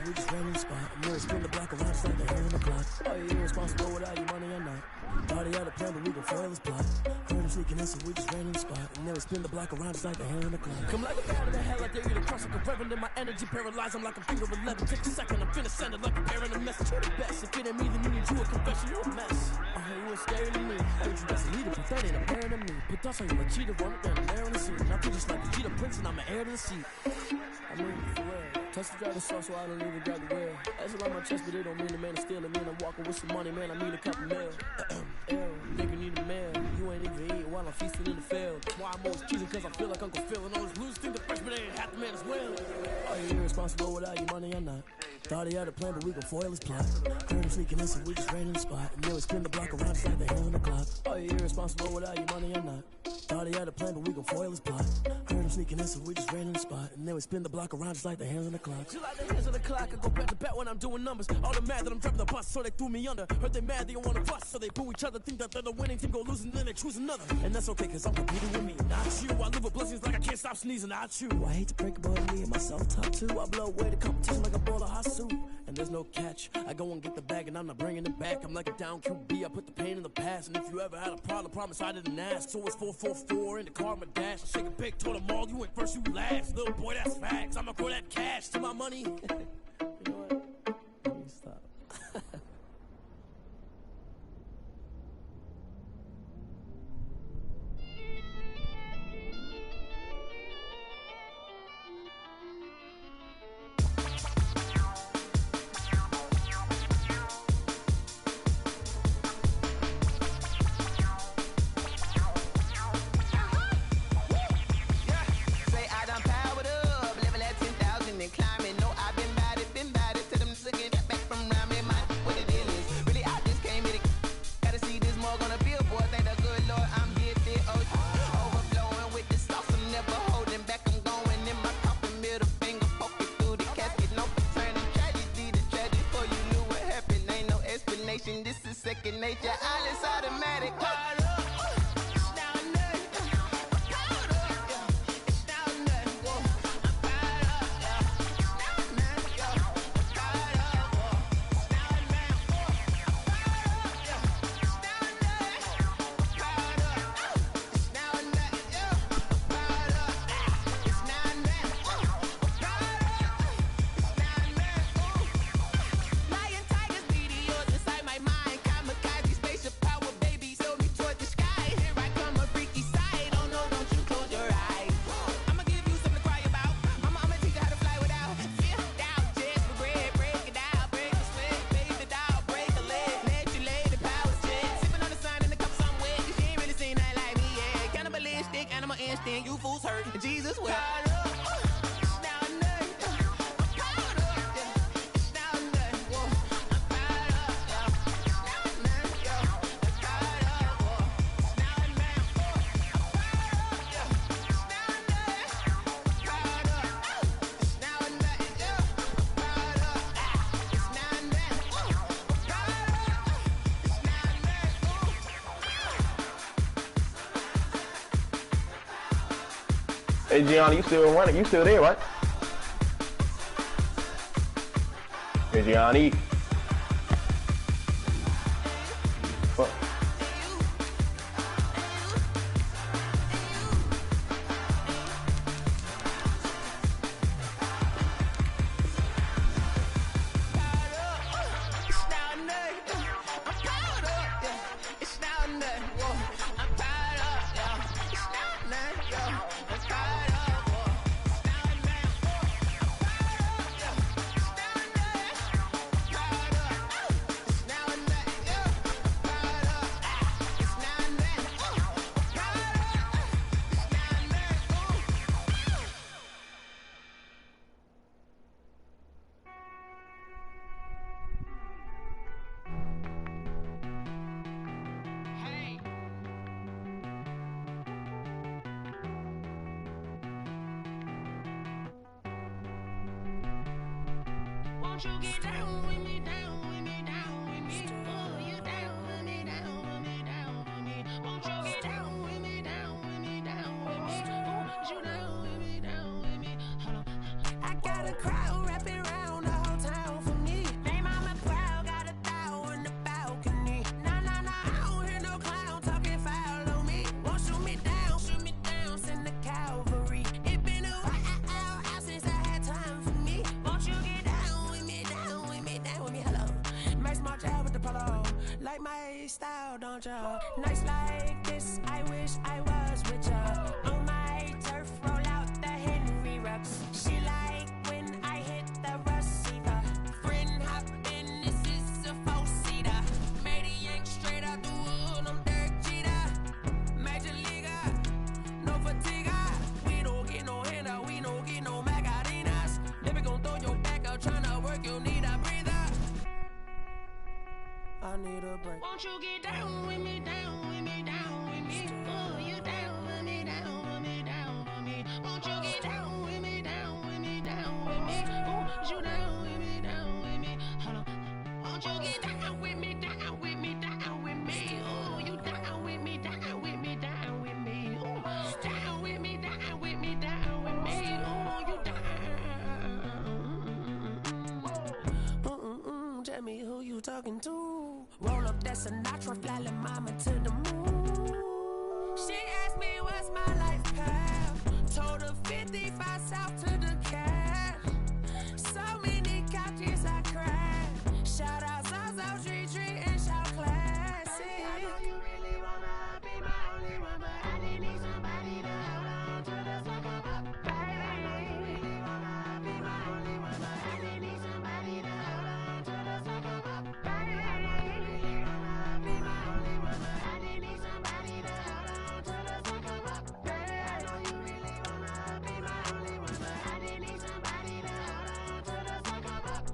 We just ran in the spot. I'm never spin the block around just like the hell in the clock. Are you irresponsible without your money or not? Party out of plan, but we gon' foil this plot. Heard him sneaking in, so we just ran in the spot. I'm never spin the block around just like the hell in the clock. Come like a bat of the hell, I dare you to cross like a reverend. My energy paralyzed, I'm like a finger 11. Take a second, I'm finna send it like a bear in a message. You're the best. If it ain't me, then you need you a confession. You're a mess. You ain't scary to me. I ain't you best to lead it, but that ain't a bear to me. Put dust on you, a cheetah, run it down, a bear in the seat. I feel just like a cheetah prince, and I'm an heir to the seat. I mean, for real. Touch the driver's sauce, so I don't even grab the wheel. That's on my chest, but it don't mean the man is stealing. Man, I'm walking with some money, man, I mean a couple mil. Ew, nigga need a meal. You ain't even eating while I'm feasting in the field. That's why I'm always cheating, cause I feel like Uncle Phil. And all those losers think the freshman ain't half the man as well. Are you irresponsible without your money or not? Thought he had a plan, but we gon' foil his plot. Heard him sneaking in, so we just ran in the spot. And nearly spin the block around just like the hell in the clock. Are you irresponsible without your money or not? Thought he had a plan, but we gon' foil his plot. Heard him sneaking in, so we just ran in the spot. And then we spin the block around just like the hands on the clock. Just like the hands on the clock, I go back to back when I'm doing numbers. All the mad that I'm driving the bus, so they threw me under. Heard they mad, they don't wanna fuss, so they boo each other. Think that they're the winning team, go losing, then they choose another. And that's okay, cause I'm competing with me, not you. I live with blessings like I can't stop sneezing, not you. I hate to break about me and myself top two. I blow away the competition like a ball of hot soup. And there's no catch. I go and get the bag and I'm not bringing it back. I'm like a down QB, I put the pain in the past. And if you ever had a problem, promise I didn't ask. So it's 444 in the car, my dash. I shake a big, told them all, you went first, you last. Little boy, that's facts. I'ma grow that cash to my money. You know what? Let me stop. station. This is second nature. All is automatic. You fools hurt. Jesus will. Hey Gianni, you still running? You still there, right? Hey Gianni. Fuck. Won't you get down with me, down with me, down with me? Oh, you down with me, down with me, down with me. Won't you get down with me, down with me, down with me? Oh, you down with me, down with me? Hold on. I got a crowd wrapping around the whole town for me. Name on my proud, got a thou in the balcony. Nah, I don't hear no clown talking foul on me. Won't shoot me down, send the cavalry. It been a while since I had time for me. Won't you get down with me, down with me, down with me? Hello. Max March out with the polo. Like my style, don't ya? Nights like this, I wish I was with ya. On my turf, roll out the Henry Rux. She like when I hit the receiver. Friend hop in, this is a four-seater. Made a yank straight out the wood, I'm Derek Jeter. Major leaguer, no fatigue. We don't get no handout, we don't get no Macarinas. Never gon' throw your back out, tryna work, you need a breather. I need a break. Won't you get down with me, down with me, down with me? Oh, you down with me, down with me, down with me? Won't you get down with me, down with me, down with me? Oh, you down with me, down with me? Hold on. Won't you get down with me, down with me, down with me? Oh, you down with me, down with me, down with me? Oh, down with me, down with me, down with me? Oh, you down. Tell me who you talking to. Roll up that Sinatra, fly la mama to the moon. She asked me what's my life path. Told her 55 south to the cat. So many couches I cried. Shout out Zazo, Tree and shout classic. I know you really wanna be my only one, but I didn't need somebody to hold on to the second up. I know you really wanna be my only one, but I didn't need somebody to hold on to the second up. I know you really wanna be my only one, but I didn't need somebody to hold on to the second up. I know you really wanna be my only one, but I didn't need somebody to hold on to the second up.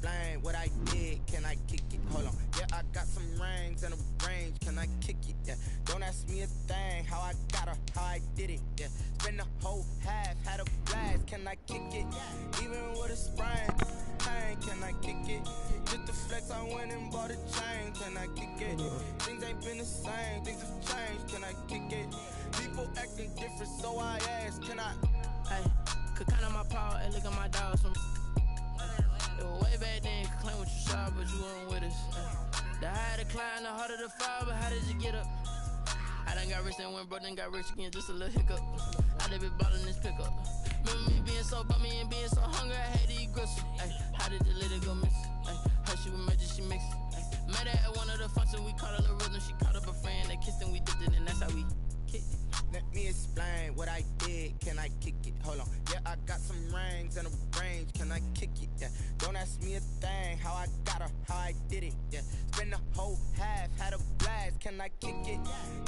explain what I did? Can I kick it? Hold on. Yeah, I got some rings and a range. Can I kick it? Yeah. Don't ask me a thing. How I got her, how I did it. Yeah. Spend the whole half, had a blast. Can I kick it? Even with a sprain. Pain, can I kick it? Just the flex, I went and bought a chain. Can I kick it? Things ain't been the same. Things have changed. Can I kick it? People acting different, so I ask. Can I? Hey, could count on my power and look at my dogs from. It was way back then, could claim what you saw, but you weren't with us. The higher the climb, the harder the fall, but how did you get up? I done got rich and went broke, then got rich again, just a little hiccup. I done been ballin' this pickup. Remember me being so bummy and being so hungry, I had to eat gristle. Ay, how did the lady go miss? Ay, how she was magic, she mixed. Met her at one of the functions, we caught her the rhythm, she caught up a friend, they kissed and we dipped it, and that's how we kicked it. Let me explain what I did. Can I kick it? Hold on. Yeah, I got some rings and a range. Can I kick it? Yeah. Don't ask me a thing. How I got her, how I did it. Yeah. Spend the whole half, had a blast. Can I kick it?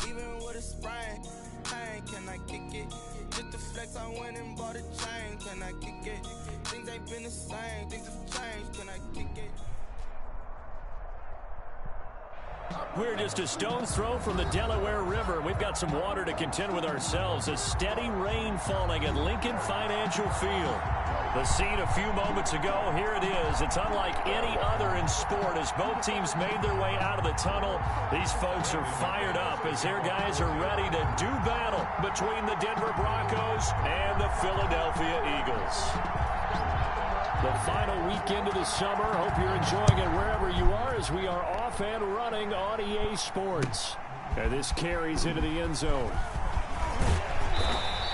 Even with a sprain. Pain, can I kick it? Just the flex, I went and bought a chain. Can I kick it? Things ain't been the same. Things have changed. Can I kick it? We're just a stone's throw from the Delaware River. We've got some water to contend with ourselves. A steady rain falling at Lincoln Financial Field. The scene a few moments ago, here it is. It's unlike any other in sport as both teams made their way out of the tunnel. These folks are fired up as their guys are ready to do battle between the Denver Broncos and the Philadelphia Eagles. The final weekend of the summer. Hope you're enjoying it wherever you are as we are off and running on EA Sports. And this carries into the end zone.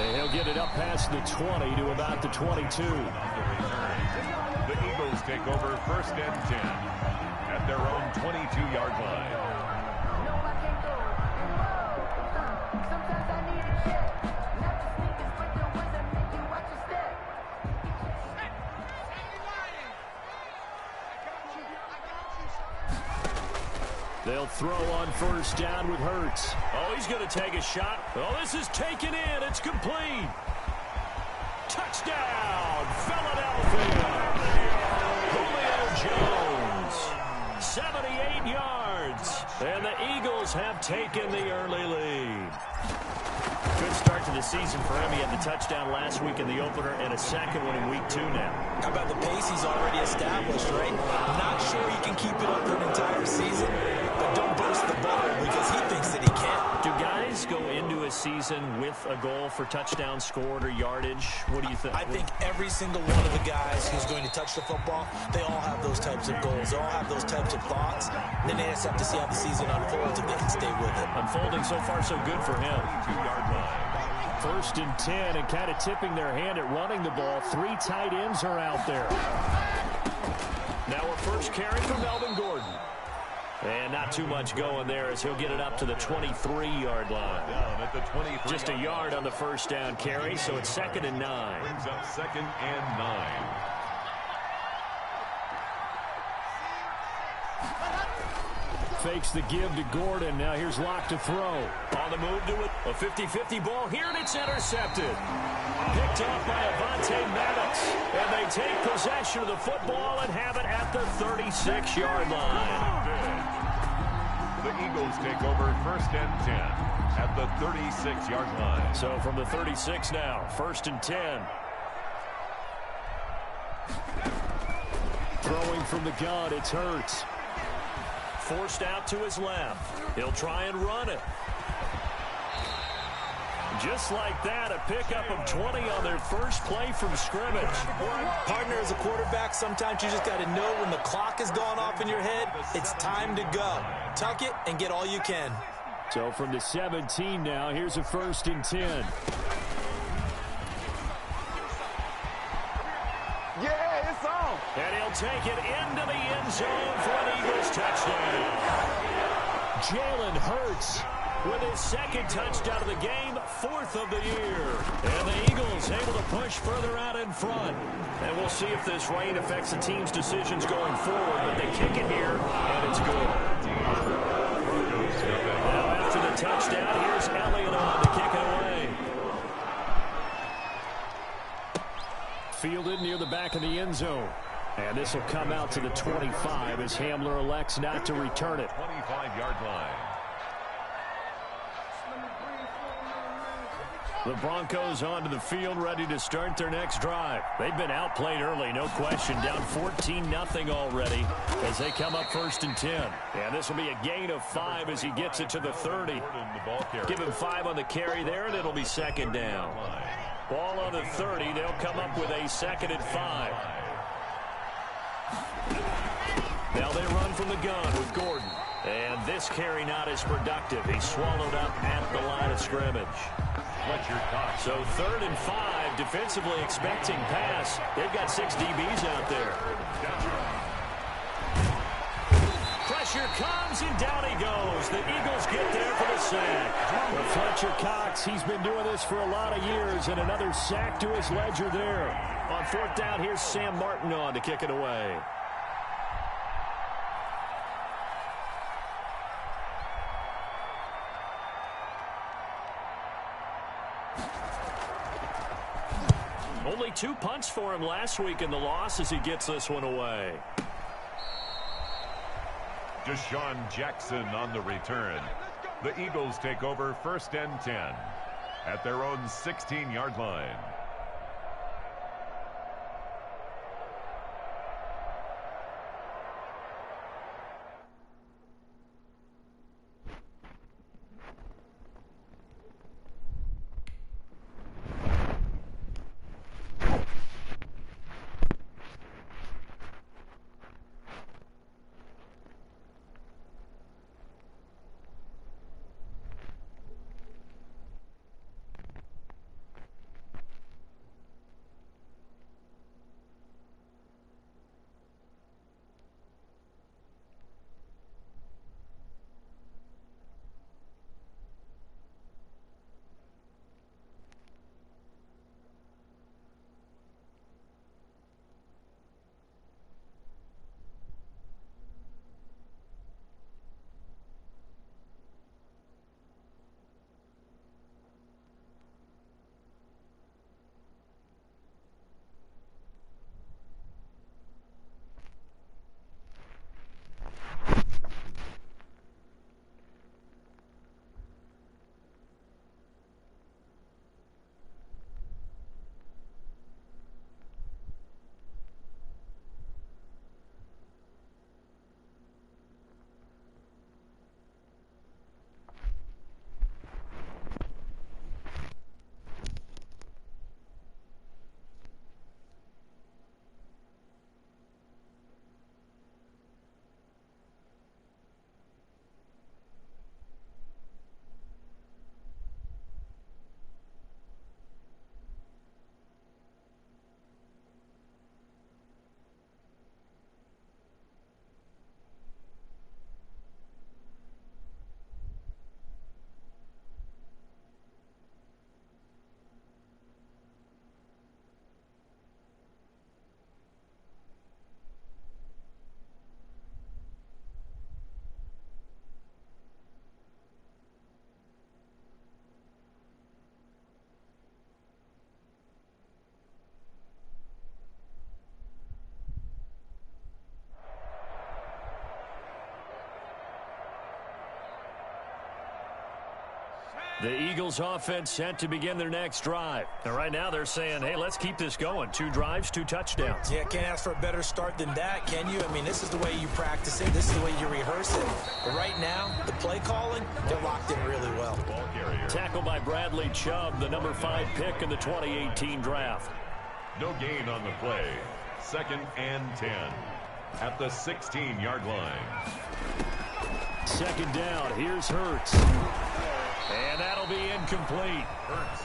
And he'll get it up past the 20 to about the 22. The Eagles take over 1st and 10 at their own 22-yard line. They'll throw on 1st down with Hurts. Oh, he's going to take a shot. Oh, this is taken in. It's complete. Touchdown, Philadelphia. Julio Jones, 78 yards. And the Eagles have taken the early lead. Good start to the season for him. He had the touchdown last week in the opener and a second one in week 2 now. How about the pace he's already established, right? Not sure he can keep it up for an entire season, but don't burst the bubble because he thinks that he can. Do guys go into a season with a goal for touchdown scored or yardage? What do you think? I think every single one of the guys who's going to touch the football, they all have those types of goals. They all have those types of thoughts. Then they just have to see how the season unfolds if they can stay with it. Unfolding so far so good for him. 2-yard line. 1st and 10 and kind of tipping their hand at running the ball. 3 tight ends are out there. Now a first carry for Melvin Gordon. And not too much going there as he'll get it up to the 23-yard line. Down at the 23. Just a yard on the 1st down carry, so it's 2nd and 9. Brings up 2nd and 9. Fakes the give to Gordon. Now here's Locke to throw. On the move to it. A 50-50 ball here, and it's intercepted. Picked off by Avonte Maddox. And they take possession of the football and have it at the 36-yard line. The Eagles take over 1st and 10 at the 36-yard line. So from the 36 now, 1st and 10. Throwing from the gun, it's Hurts. Forced out to his left. He'll try and run it. Just like that, a pickup of 20 on their first play from scrimmage. Partner, as a quarterback, sometimes you just got to know when the clock has gone off in your head, it's time to go. Tuck it and get all you can. So from the 17 now, here's a 1st and 10. Yeah, it's on. And he'll take it into the end zone for an Eagles touchdown. Jalen Hurts with his 2nd touchdown of the game, 4th of the year. And the Eagles able to push further out in front. And we'll see if this rain affects the team's decisions going forward. But they kick it here, and it's good. Now after the touchdown, here's Elliott on to kick it away. Fielded near the back of the end zone. And this will come out to the 25 as Hamler elects not to return it. 25-yard line. The Broncos onto the field, ready to start their next drive. They've been outplayed early, no question. Down 14-0 already as they come up 1st and 10. And this will be a gain of 5 as he gets it to the 30. Give him 5 on the carry there, and it'll be 2nd down. Ball on the 30. They'll come up with a 2nd and 5. Now they run from the gun with Gordon. And this carry not as productive. He's swallowed up at the line of scrimmage. So 3rd and 5, defensively expecting pass. They've got 6 DBs out there. Pressure comes, and down he goes. The Eagles get there for the sack. Well, Fletcher Cox, he's been doing this for a lot of years, and another sack to his ledger there. On 4th down, here's Sam Martin on to kick it away. Only 2 punts for him last week in the loss as he gets this one away. Deshaun Jackson on the return. The Eagles take over 1st and 10 at their own 16-yard line. The Eagles offense set to begin their next drive. And right now they're saying, hey, let's keep this going. 2 drives, 2 touchdowns. Yeah, can't ask for a better start than that, can you? I mean, this is the way you practice it. This is the way you rehearse it. But right now, the play calling, they're locked in really well. Tackled by Bradley Chubb, the number 5 pick in the 2018 draft. No gain on the play. 2nd and 10 at the 16-yard line. 2nd down. Here's Hurts. And that'll be incomplete.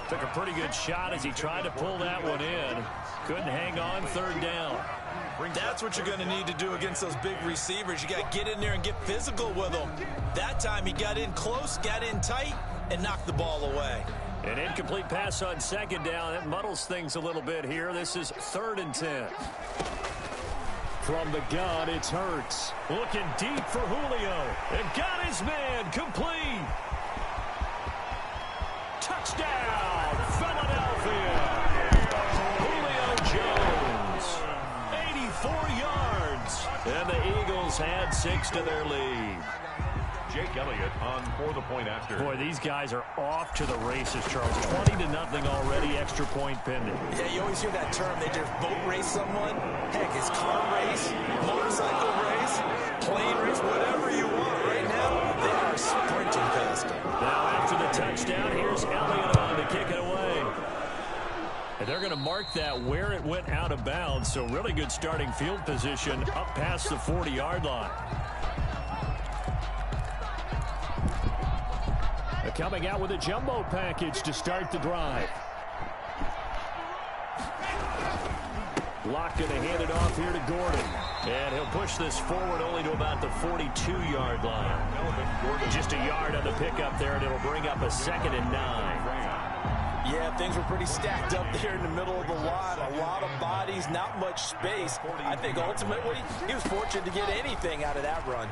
Took a pretty good shot as he tried to pull that one in. Couldn't hang on 3rd down. That's what you're going to need to do against those big receivers. You got to get in there and get physical with them. That time he got in close, got in tight, and knocked the ball away. An incomplete pass on 2nd down. That muddles things a little bit here. This is 3rd and 10. From the gun, it's Hurts. Looking deep for Julio. And got his man complete. Touchdown, Philadelphia. Julio Jones. 84 yards. Eagles add 6 to their lead. Jake Elliott on for the point after. Boy, these guys are off to the races, Charles. 20-0 already, extra point pending. Yeah, you always hear that term. They just boat race someone. Heck, it's car race, motorcycle race, plane race, whatever you want. Right now, they are sprinting past it. Now after the touchdown, here's Elliott on to kick it away. And they're going to mark that where it went out of bounds, so really good starting field position up past the 40-yard line. Coming out with a jumbo package to start the drive. Locke going to hand it off here to Gordon. And he'll push this forward only to about the 42-yard line. Just a yard on the pickup there, and it'll bring up a 2nd and 9. Yeah, things were pretty stacked up there in the middle of the lot. A lot of bodies, not much space. I think ultimately he was fortunate to get anything out of that run.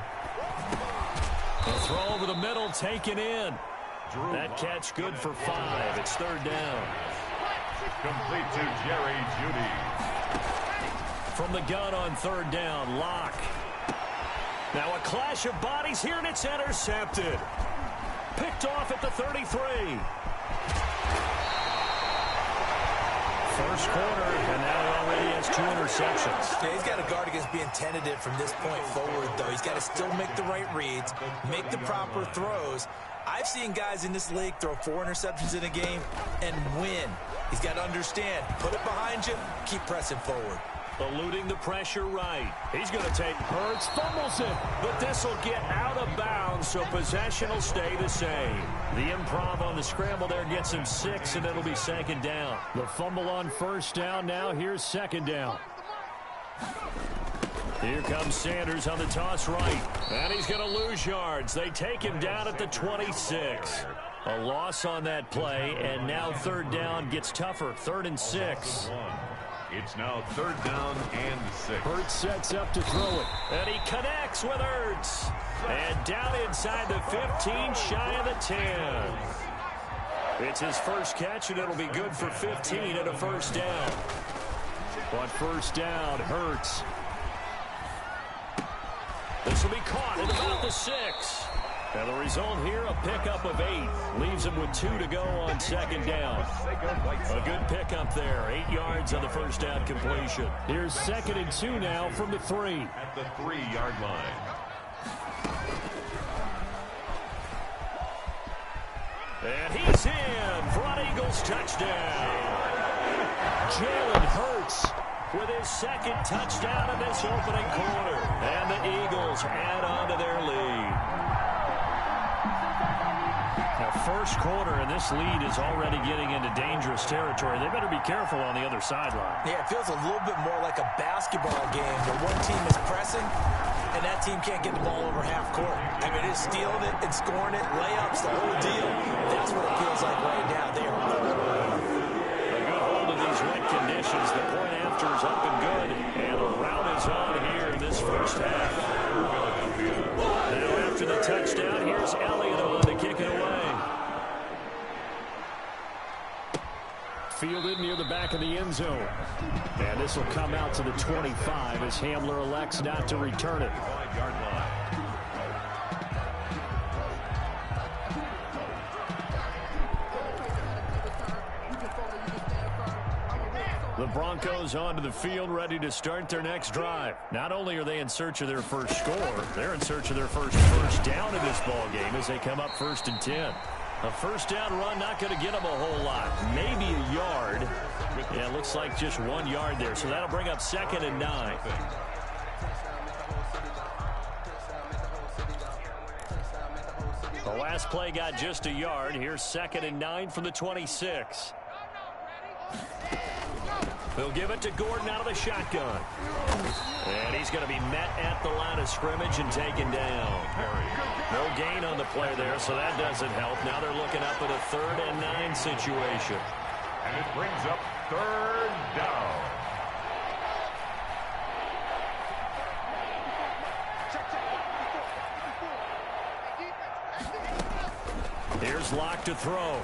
A throw over the middle, taken in. That catch good for 5. It's 3rd down. Complete to Jerry Jeudy. From the gun on 3rd down, Locke. Now a clash of bodies here, and it's intercepted. Picked off at the 33. First quarter, and now he already has 2 interceptions. Yeah, he's got to guard against being tentative from this point forward, though. He's got to still make the right reads, make the proper throws. I've seen guys in this league throw 4 interceptions in a game and win. He's got to understand, put it behind you, keep pressing forward. Eluding the pressure right. He's going to take Hurts, fumbles it, but this will get out of bounds, so possession will stay the same. The improv on the scramble there gets him 6, and it'll be 2nd down. The fumble on 1st down. Now here's 2nd down. Here comes Sanders on the toss right. And he's going to lose yards. They take him down at the 26. A loss on that play, and now 3rd down gets tougher. 3rd and 6. It's now 3rd down and 6. Hurts sets up to throw it. And he connects with Hurts. And down inside the 15, shy of the 10. It's his first catch, and it'll be good for 15 and a 1st down. But 1st down, Hurts. This will be caught at about the 6. And the result here, a pickup of 8. Leaves him with 2 to go on 2nd down. A good pickup there. 8 yards on the 1st down completion. Here's 2nd and 2 now from the 3. At the 3-yard line. And he's in for an Eagles touchdown. Jalen Hurts with his 2nd touchdown in this opening quarter. And the Eagles add on to their lead. Now, first quarter, and this lead is already getting into dangerous territory. They better be careful on the other sideline. Yeah, it feels a little bit more like a basketball game where one team is pressing and that team can't get the ball over half court. I mean, it's stealing it and scoring it, layups, the whole deal. That's what it feels like right now. They are a good hold of these wet conditions. The point after is up and good, and a rout is on here in this first half. Now after the touchdown, here's Elliott on to kick it away. Fielded near the back of the end zone. And this will come out to the 25 as Hamler elects not to return it. 5-yard line. The Broncos onto the field, ready to start their next drive. Not only are they in search of their first score, they're in search of their first down in this ball game as they come up 1st and 10. A 1st down run, not going to get them a whole lot. Maybe a yard. Yeah, it looks like just 1 yard there. So that'll bring up 2nd and 9. The last play got just a yard. Here's 2nd and 9 from the 26. They'll give it to Gordon out of the shotgun. And he's going to be met at the line of scrimmage and taken down. No gain on the play there, so that doesn't help. Now they're looking up at a 3rd and 9 situation. And it brings up 3rd down. Here's Locke to throw.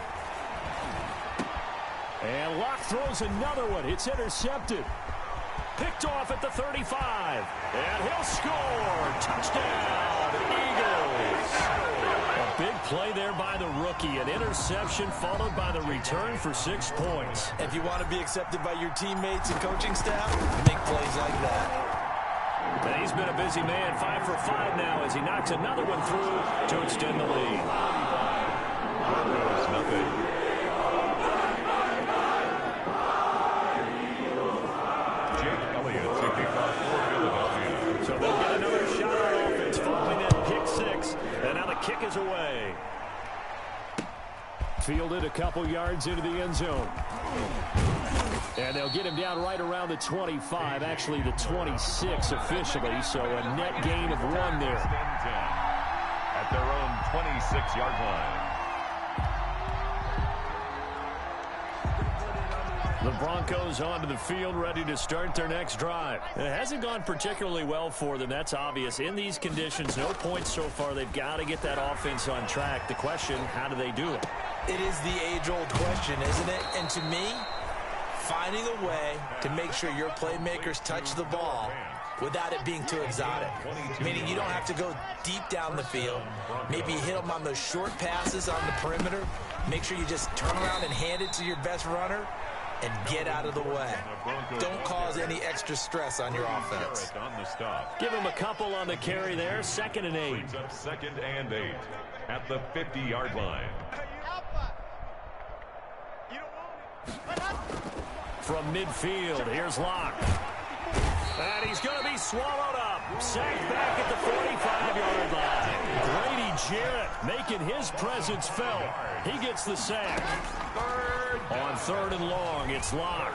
And Locke throws another one. It's intercepted. picked off at the 35. And he'll score. Touchdown, Eagles. A big play there by the rookie. An interception followed by the return for 6 points. If you want to be accepted by your teammates and coaching staff, make plays like that. And he's been a busy man, 5 for 5 now as he knocks another one through to extend the lead. Broncos nothing. Jake Elliott taking off for Philadelphia. So they'll get another shot on offense following that pick 6. And now the kick is away. Fielded a couple yards into the end zone. And they'll get him down right around the 25, actually the 26 officially, so a net gain of 1 there. At their own 26-yard line. The Broncos onto the field, ready to start their next drive. It hasn't gone particularly well for them, that's obvious. In these conditions, no points so far. They've got to get that offense on track. The question, how do they do it? It is the age-old question, isn't it? And to me, finding a way to make sure your playmakers touch the ball without it being too exotic. Meaning you don't have to go deep down the field. Maybe you hit them on those short passes on the perimeter. Make sure you just turn around and hand it to your best runner and get out of the way. Don't cause any extra stress on your offense. Give him a couple on the carry there. 2nd and 8. Brings up 2nd and 8 at the 50-yard line. From midfield, here's Locke. And he's going to be swallowed up. Sacked back at the 45-yard line. Grady Jarrett making his presence felt. He gets the sack. On 3rd and long, it's Locke.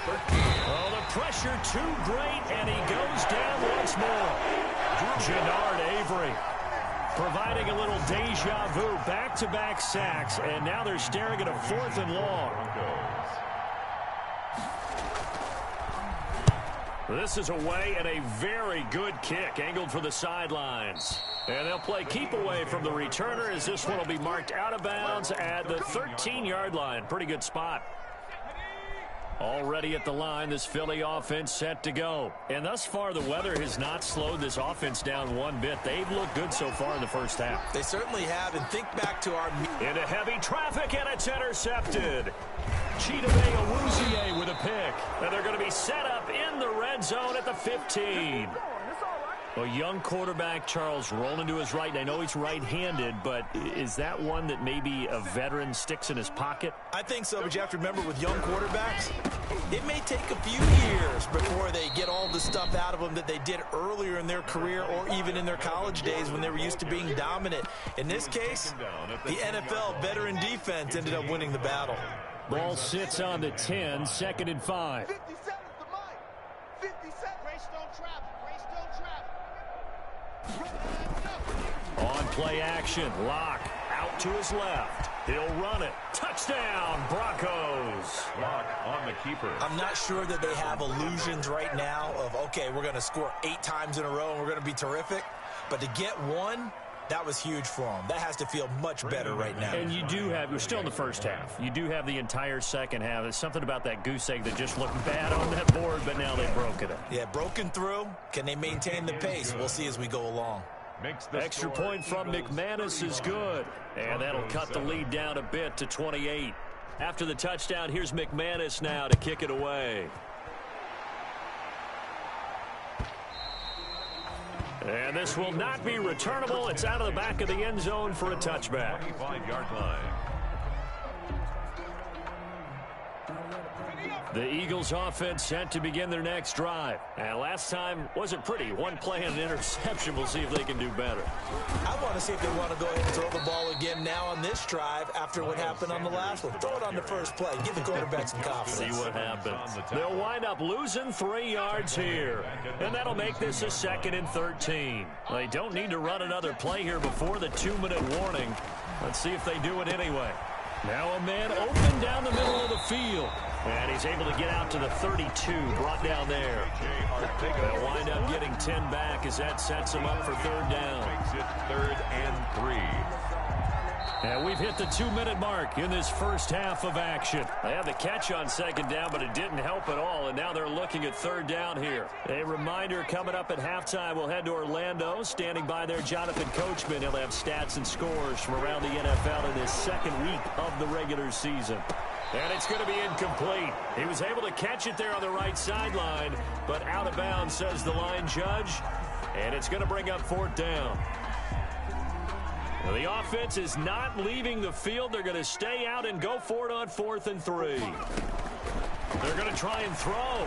Oh, the pressure too great, and he goes down once more. Jannard Avery providing a little deja vu. Back-to-back sacks, and now they're staring at a 4th and long. This is away and a very good kick angled for the sidelines. And they'll play keep away from the returner as this one will be marked out of bounds at the 13-yard line. Pretty good spot. Already at the line, this Philly offense set to go. And thus far, the weather has not slowed this offense down one bit. They've looked good so far in the first half. They certainly have, and think back to our... Into heavy traffic, and it's intercepted. Chidobe Awuzie with a pick. And they're going to be set up in the red zone at the 15. A young quarterback, Charles, rolling to his right. I know he's right-handed, but is that one that maybe a veteran sticks in his pocket? I think so, but you have to remember with young quarterbacks, it may take a few years before they get all the stuff out of them that they did earlier in their career or even in their college days when they were used to being dominant. In this case, the NFL veteran defense ended up winning the battle. Ball sits on the 10, 2nd and 5. 50 Cent is the mic. 50 Cent. Race don't travel. Race don't travel. On play action, Locke out to his left. He'll run it. Touchdown, Broncos. Locke on the keeper. I'm not sure that they have illusions right now of, okay, we're going to score 8 times in a row and we're going to be terrific. But to get one, that was huge for them. That has to feel much better right now. And you do have, we're still in the first half. You do have the entire second half. There's something about that goose egg that just looked bad on that board, but now they broke it. Yeah, broken through. Can they maintain the pace? We'll see as we go along. Extra point from McManus is good. And that'll cut the lead down a bit to 28. After the touchdown, here's McManus now to kick it away. And this will not be returnable. It's out of the back of the end zone for a touchback. 25-yard line. The Eagles offense set to begin their next drive. And last time wasn't pretty. One play and an interception. We'll see if they can do better. I want to see if they want to go ahead and throw the ball again now on this drive after what happened on the last one. Throw it on the first play. Give the quarterback some confidence. See what happens. They'll wind up losing 3 yards here. And that'll make this a 2nd and 13. They don't need to run another play here before the 2-minute warning. Let's see if they do it anyway. Now a man open down the middle of the field. And he's able to get out to the 32, brought down there. They'll wind up getting 10 back as that sets him up for 3rd down. Makes it 3rd and 3. And we've hit the 2-minute mark in this first half of action. They had the catch on second down, but it didn't help at all, and now they're looking at third down here. A reminder, coming up at halftime, we'll head to Orlando. Standing by there, Jonathan Coachman. He'll have stats and scores from around the NFL in this second week of the regular season. And it's going to be incomplete. He was able to catch it there on the right sideline, but out of bounds, says the line judge. And it's going to bring up fourth down. Well, the offense is not leaving the field. They're going to stay out and go for it on 4th and 3. They're going to try and throw.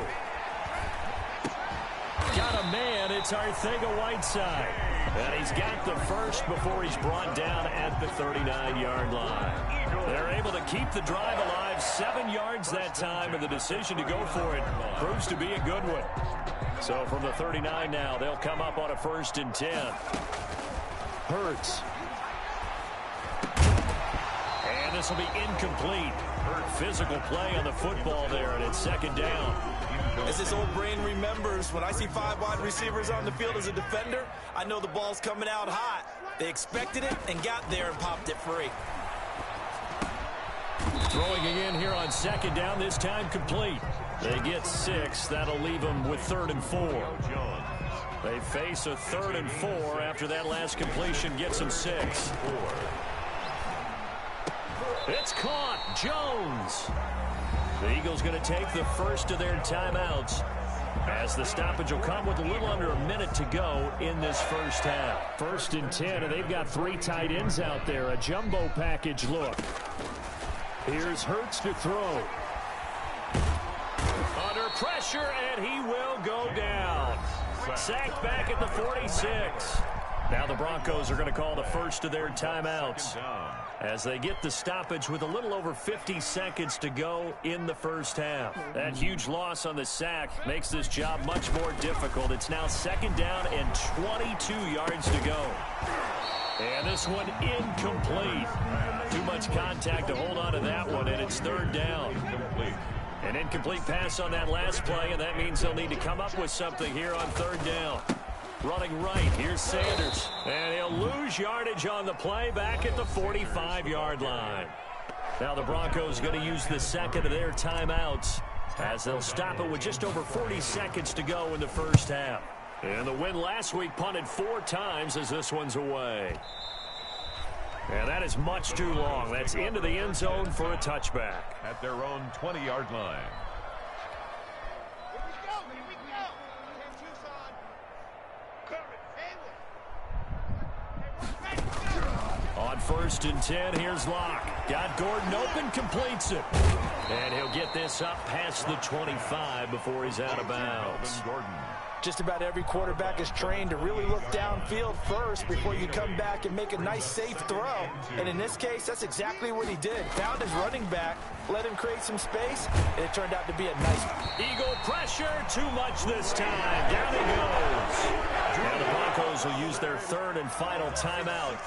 Got a man. It's Arcega-Whiteside. And he's got the first before he's brought down at the 39-yard line. They're able to keep the drive alive. 7 yards that time, and the decision to go for it proves to be a good one. So from the 39 now, they'll come up on a 1st and 10. Hurts. And this will be incomplete. Physical play on the football there, and it's second down. As this old brain remembers, when I see 5 wide receivers on the field as a defender, I know the ball's coming out hot. They expected it and got there and popped it free. Throwing again here on second down, this time complete. They get 6. That'll leave them with 3rd and 4. They face a 3rd and 4 after that last completion gets them 6. It's caught. Jones. The Eagles going to take the first of their timeouts as the stoppage will come with a little under a minute to go in this first half. 1st and 10, and they've got 3 tight ends out there. A jumbo package look. Here's Hurts to throw. Under pressure, and he will go down. Sacked back at the 46. Now the Broncos are going to call the first of their timeouts as they get the stoppage with a little over 50 seconds to go in the first half. That huge loss on the sack makes this job much more difficult. It's now 2nd down and 22 yards to go. And this one incomplete. Too much contact to hold on to that one, and it's 3rd down. An incomplete pass on that last play, and that means they'll need to come up with something here on 3rd down. Running right, here's Sanders. And he'll lose yardage on the play back at the 45-yard line. Now the Broncos going to use the second of their timeouts as they'll stop it with just over 40 seconds to go in the first half. And the win last week punted 4 times as this one's away. And that is much too long. That's into the end zone for a touchback. At their own 20-yard line. On 1st and 10, here's Locke. Got Gordon open, completes it. And he'll get this up past the 25 before he's out of bounds. Just about every quarterback is trained to really look downfield first before you come back and make a nice, safe throw. And in this case, that's exactly what he did. Found his running back, let him create some space, and it turned out to be a nice Eagle pressure, too much this time. Down he goes. Now the Broncos will use their 3rd and final timeout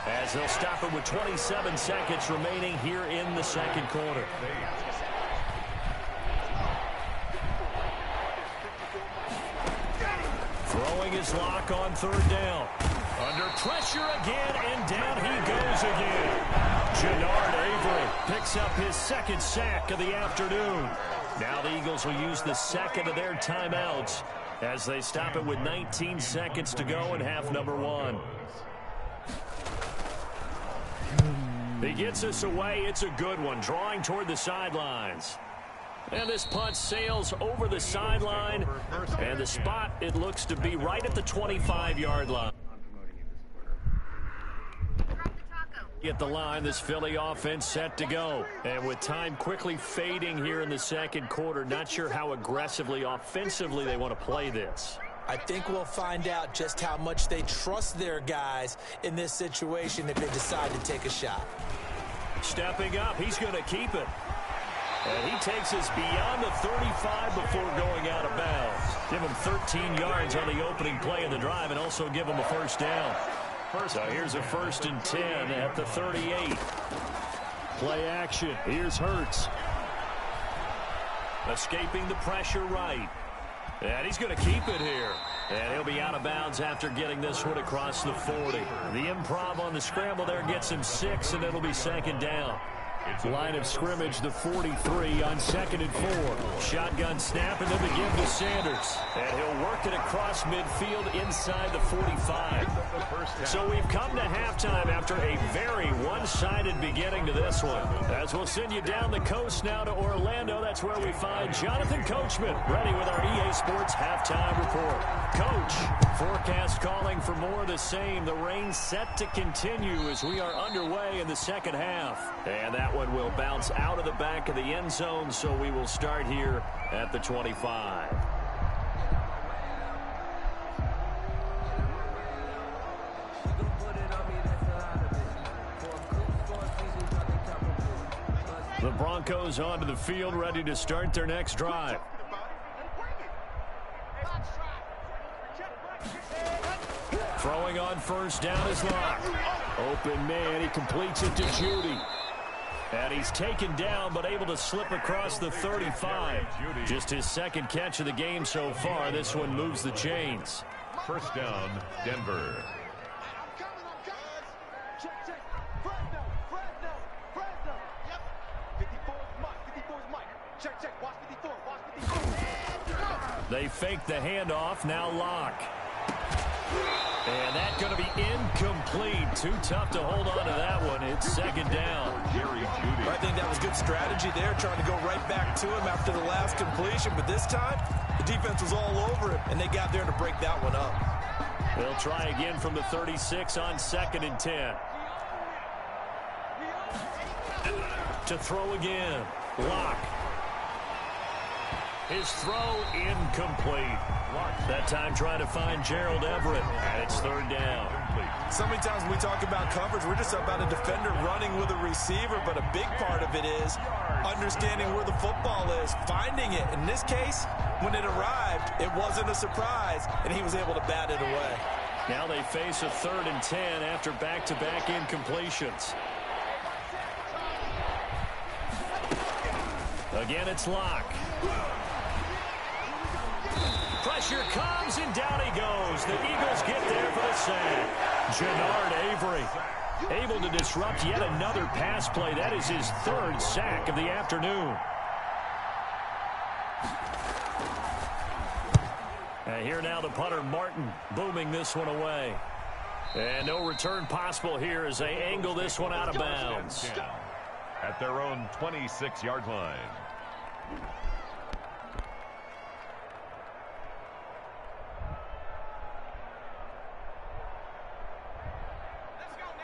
as they'll stop it with 27 seconds remaining here in the second quarter. Throwing his Lock on 3rd down. Under pressure again, and down he goes again. Jannard Avery picks up his 2nd sack of the afternoon. Now the Eagles will use the second of their timeouts as they stop it with 19 seconds to go in half number 1. He gets us away. It's a good one, drawing toward the sidelines. And this punt sails over the sideline, and the spot, it looks to be right at the 25-yard line. At the line, this Philly offense set to go. And with time quickly fading here in the second quarter, not sure how aggressively, offensively they want to play this. I think we'll find out just how much they trust their guys in this situation if they decide to take a shot. Stepping up, he's going to keep it. And he takes us beyond the 35 before going out of bounds. Give him 13 yards on the opening play of the drive and also give him a 1st down. So here's a 1st and 10 at the 38. Play action. Here's Hurts. Escaping the pressure right. And he's going to keep it here. And he'll be out of bounds after getting this one across the 40. The improv on the scramble there gets him 6, and it'll be second down. Line of scrimmage, the 43 on 2nd and 4. Shotgun snap, and then the give to Sanders. And he'll work it across midfield inside the 45. So we've come to halftime after a very one-sided beginning to this one. As we'll send you down the coast now to Orlando, that's where we find Jonathan Coachman, ready with our EA Sports halftime report. Coach, forecast calling for more of the same. The rain set to continue as we are underway in the second half. And that one will bounce out of the back of the end zone, so we will start here at the 25. The Broncos onto the field, ready to start their next drive. Throwing on first down is Locke. Open man, he completes it to Judy. And he's taken down, but able to slip across the 35. Just his second catch of the game so far. This one moves the chains. First down, Denver. They fake the handoff, now Locke. And that's going to be incomplete. Too tough to hold on to that one. It's second down. I think that was good strategy there, trying to go right back to him after the last completion. But this time, the defense was all over him, and they got there to break that one up. They'll try again from the 36 on 2nd and 10. To throw again. Locke. His throw incomplete. That time trying to find Gerald Everett, and it's third down. So many times when we talk about coverage, we're just about a defender running with a receiver, but a big part of it is understanding where the football is, finding it. In this case, when it arrived, it wasn't a surprise, and he was able to bat it away. Now they face a 3rd and 10 after back-to-back incompletions. Again, it's Locke. Pressure comes, and down he goes. The Eagles get there for the sack. Jannard Avery able to disrupt yet another pass play. That is his 3rd sack of the afternoon. And here now the punter, Martin, booming this one away. And no return possible here as they angle this one out of bounds. At their own 26-yard line.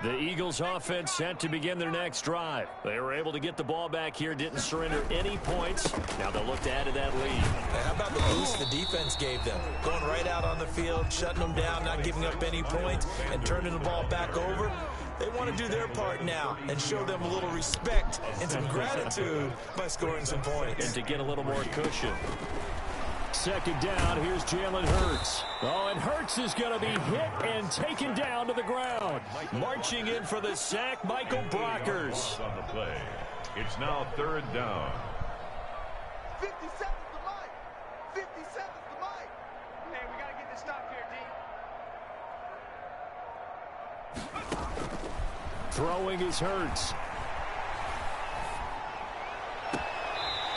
The Eagles offense set to begin their next drive. They were able to get the ball back here, didn't surrender any points. Now they'll look to add to that lead. And how about the boost the defense gave them? Going right out on the field, shutting them down, not giving up any points, and turning the ball back over. They want to do their part now and show them a little respect and some gratitude by scoring some points. And to get a little more cushion. Second down, here's Jalen Hurts. Oh, and Hurts is going to be hit and taken down to the ground. Marching in for the sack, Michael Brockers. On the play. It's now 3rd down. 50 seconds to Mike. 50 seconds to Mike. Hey, we got to get this stop here, D. Throwing is Hurts.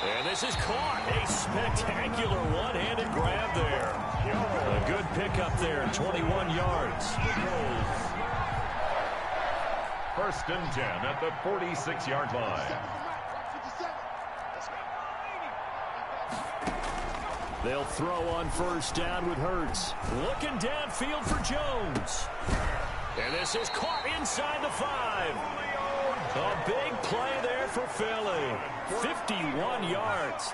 And this is caught. A spectacular one-handed grab there. A good pickup there, 21 yards. 1st and 10 at the 46-yard line. They'll throw on first down with Hurts. Looking downfield for Jones. And this is caught inside the 5. A big play there for Philly. 51 yards.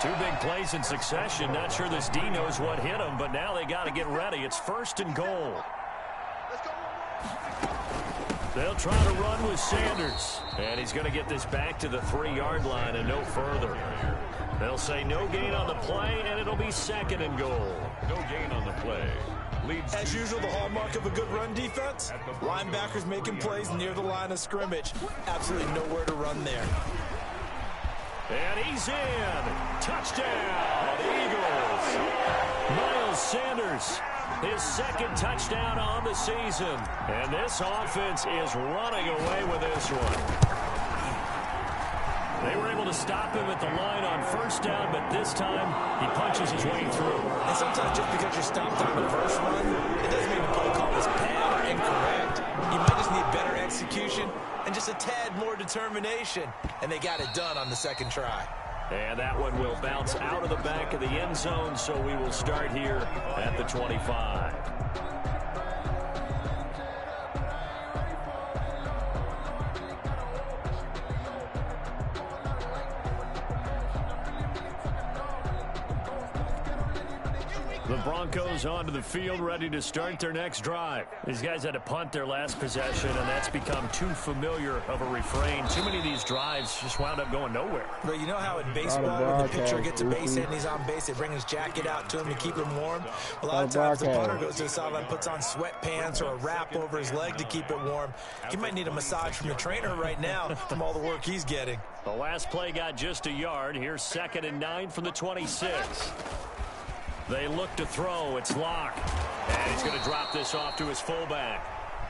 2 big plays in succession. Not sure this D knows what hit him, but now they got to get ready. It's 1st and goal. They'll try to run with Sanders. And he's going to get this back to the 3-yard line and no further. They'll say no gain on the play, and it'll be 2nd and goal. No gain on the play. As usual, the hallmark of a good run defense, linebackers making plays near the line of scrimmage. Absolutely nowhere to run there. And he's in. Touchdown, Eagles. Miles Miles Sanders, his second touchdown on the season. And this offense is running away with this one. They were able to stop him at the line on first down, but this time he punches his way through. And sometimes just because you're stopped on the first run, it doesn't mean the play call was bad or incorrect. You might just need better execution and just a tad more determination. And they got it done on the second try. And that one will bounce out of the back of the end zone, so we will start here at the 25. The Broncos onto the field, ready to start their next drive. These guys had to punt their last possession, and that's become too familiar of a refrain. Too many of these drives just wound up going nowhere. But you know how in baseball, when the pitcher gets a base hit and he's on base, they bring his jacket out to him to keep him warm. A lot of times the punter goes to the sideline, puts on sweatpants or a wrap over his leg to keep it warm. He might need a massage from the trainer right now from all the work he's getting. The last play got just a yard. Here's 2nd and 9 from the 26. They look to throw. It's Locke. And he's going to drop this off to his fullback.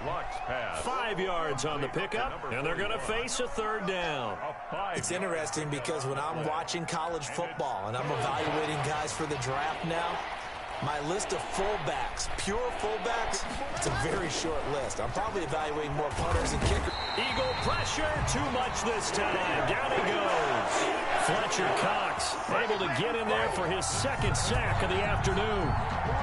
Locke's pass. 5 yards on the pickup, and they're going to face a third down. It's interesting because when I'm watching college football and I'm evaluating guys for the draft now, my list of fullbacks, pure fullbacks, it's a very short list. I'm probably evaluating more punters and kickers. Eagle pressure, too much this time. Down he goes. Fletcher Cox able to get in there for his second sack of the afternoon.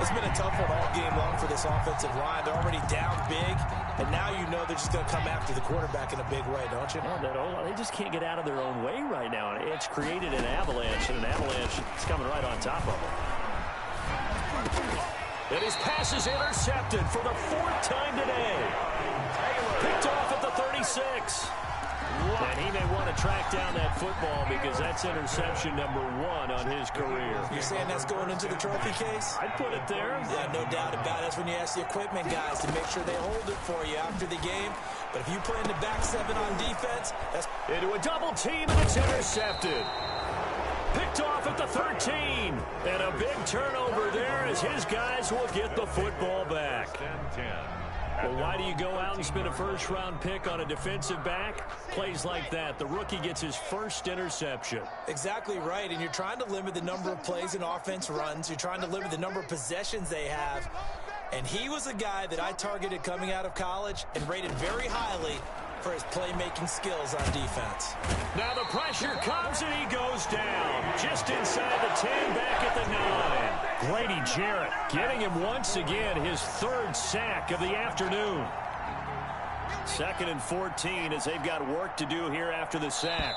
It's been a tough one all game long for this offensive line. They're already down big, and now you know they're just going to come after the quarterback in a big way, don't you? Yeah, they just can't get out of their own way right now. It's created an avalanche, and an avalanche is coming right on top of them. And his pass is intercepted for the 4th time today. Picked off at the 36. And he may want to track down that football because that's interception number 1 on his career. You're saying that's going into the trophy case? I'd put it there. Yeah, no doubt about it. That's when you ask the equipment guys to make sure they hold it for you after the game. But if you play in the back 7 on defense, that's... Into a double team, and it's intercepted. Picked off at the 13. And a big turnover there as his guys will get the football back. Well, why do you go out and spend a first-round pick on a defensive back? Plays like that. The rookie gets his first interception. Exactly right, and you're trying to limit the number of plays an offense runs. You're trying to limit the number of possessions they have. And he was a guy that I targeted coming out of college and rated very highly for his playmaking skills on defense. Now the pressure comes and he goes down. Just inside the 10, back at the 9. Grady Jarrett getting him once again his 3rd sack of the afternoon. 2nd and 14 as they've got work to do here after the sack.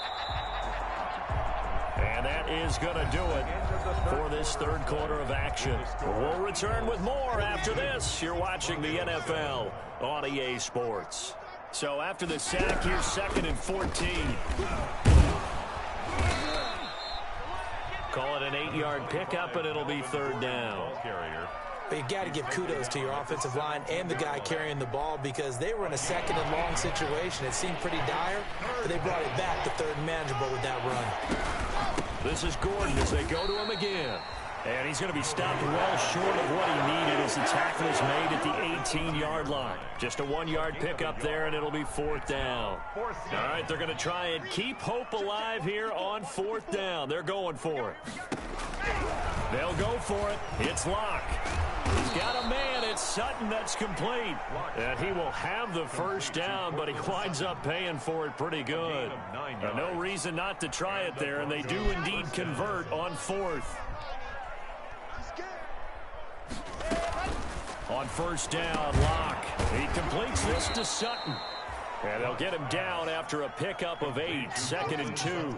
And that is going to do it for this 3rd quarter of action. We'll return with more after this. You're watching the NFL on EA Sports. So after the sack, here's 2nd and 14. Call it an 8-yard pickup, and it'll be 3rd down. But you got to give kudos to your offensive line and the guy carrying the ball because they were in a 2nd and long situation. It seemed pretty dire, but they brought it back to 3rd and manageable with that run. This is Gordon as they go to him again. And he's going to be stopped well short of what he needed as the tackle is made at the 18-yard line. Just a 1-yard pickup there, and it'll be 4th down. All right, they're going to try and keep hope alive here on 4th down. They're going for it. They'll go for it. It's Locke. He's got a man. It's Sutton that's complete. And he will have the first down, but he winds up paying for it pretty good. No reason not to try it there, and they do indeed convert on 4th. On first down, Locke. He completes this to Sutton. And they'll get him down after a pickup of 8. 2nd and 2.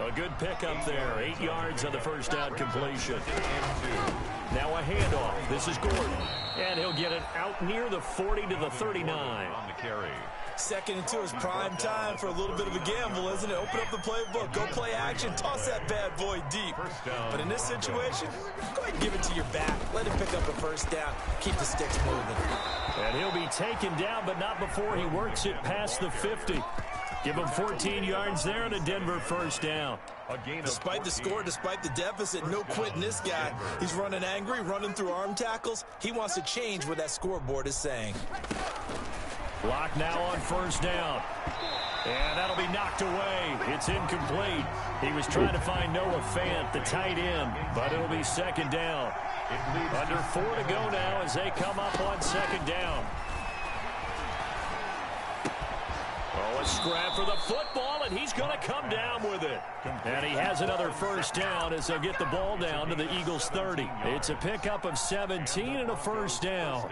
A good pickup there. 8 yards on the first down completion. Now a handoff. This is Gordon. And he'll get it out near the 40 to the 39. On the carry. 2nd and 2 is prime time for a little bit of a gamble, isn't it? Open up the playbook, go play action, toss that bad boy deep. But in this situation, go ahead and give it to your back. Let him pick up a first down. Keep the sticks moving. And he'll be taken down, but not before he works it past the 50. Give him 14 yards there and a Denver first down. Despite the score, despite the deficit, no quitting this guy. He's running angry, running through arm tackles. He wants to change what that scoreboard is saying. Lock now on first down. And that'll be knocked away. It's incomplete. He was trying to find Noah Fant, the tight end, but it'll be second down. Under 4 to go now as they come up on second down. Oh, a scrap for the football, and he's going to come down with it. And he has another first down as they'll get the ball down to the Eagles' 30. It's a pickup of 17 and a first down.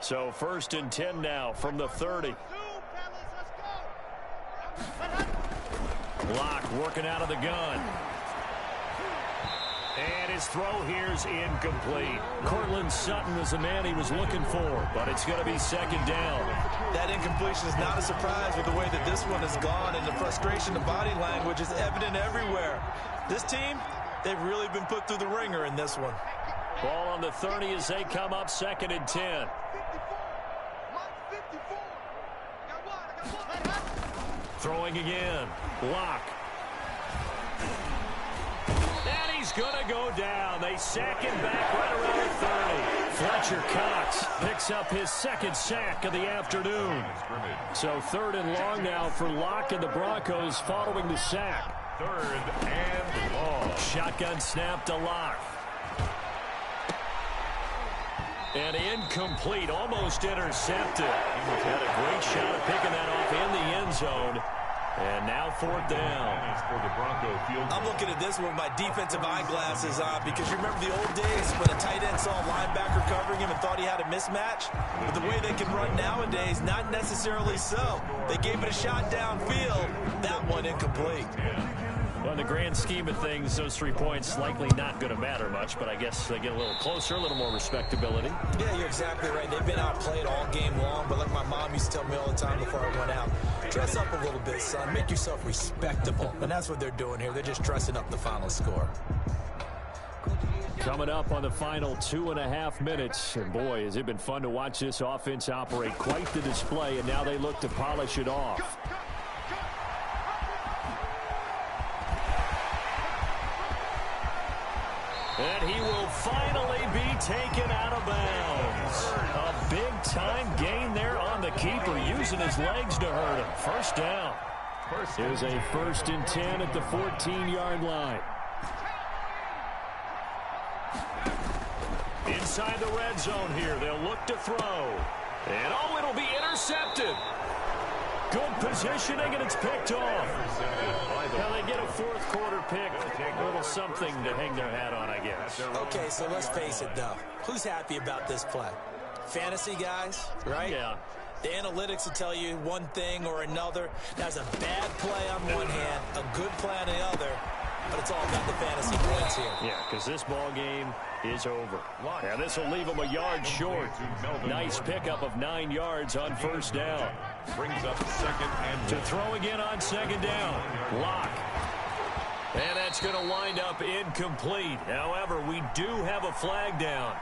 So first and 10 now from the 30. Locke working out of the gun. And his throw here's incomplete. Cortland Sutton was the man he was looking for, but it's going to be second down. That incompletion is not a surprise with the way that this one has gone, and the frustration, the body language is evident everywhere. This team, they've really been put through the ringer in this one. Ball on the 30 as they come up second and 10. Throwing again. Locke. And he's going to go down. They sack him back right around the 30. Fletcher Cox picks up his second sack of the afternoon. So third and long now for Locke and the Broncos following the sack. Third and long. Shotgun snap to Locke. And incomplete, almost intercepted. Had a great shot at picking that off in the end zone. And now fourth down. For the Bronco field. I'm looking at this one with my defensive eyeglasses on, because you remember the old days when a tight end saw a linebacker covering him and thought he had a mismatch? But the way they can run nowadays, not necessarily so. They gave it a shot downfield. That one incomplete. Well, in the grand scheme of things, those 3 points likely not going to matter much, but I guess they get a little closer, a little more respectability. Yeah, you're exactly right. They've been outplayed all game long, but like my mom used to tell me all the time before I went out, dress up a little bit, son. Make yourself respectable. And that's what they're doing here. They're just dressing up the final score. Coming up on the final 2.5 minutes. And boy, has it been fun to watch this offense operate. Quite the display, and now they look to polish it off. And he will finally be taken out of bounds. A big-time gain there on the keeper, using his legs to hurt him. First down. Here's a first and 10 at the 14-yard line. Inside the red zone here, they'll look to throw. And oh, it'll be intercepted. Good positioning, and it's picked off. Now they get a fourth quarter pick. A little something to hang their hat on, I guess. Okay, so let's face it, though. Who's happy about this play? Fantasy guys, right? Yeah. The analytics will tell you one thing or another. That's a bad play on one hand, a good play on the other, but it's all about the fantasy points here. Yeah, because this ball game is over. And this will leave them a yard short. Nice pickup of 9 yards on first down. Brings up second and to throw again on second down. Locke. And that's going to wind up incomplete. However, we do have a flag down.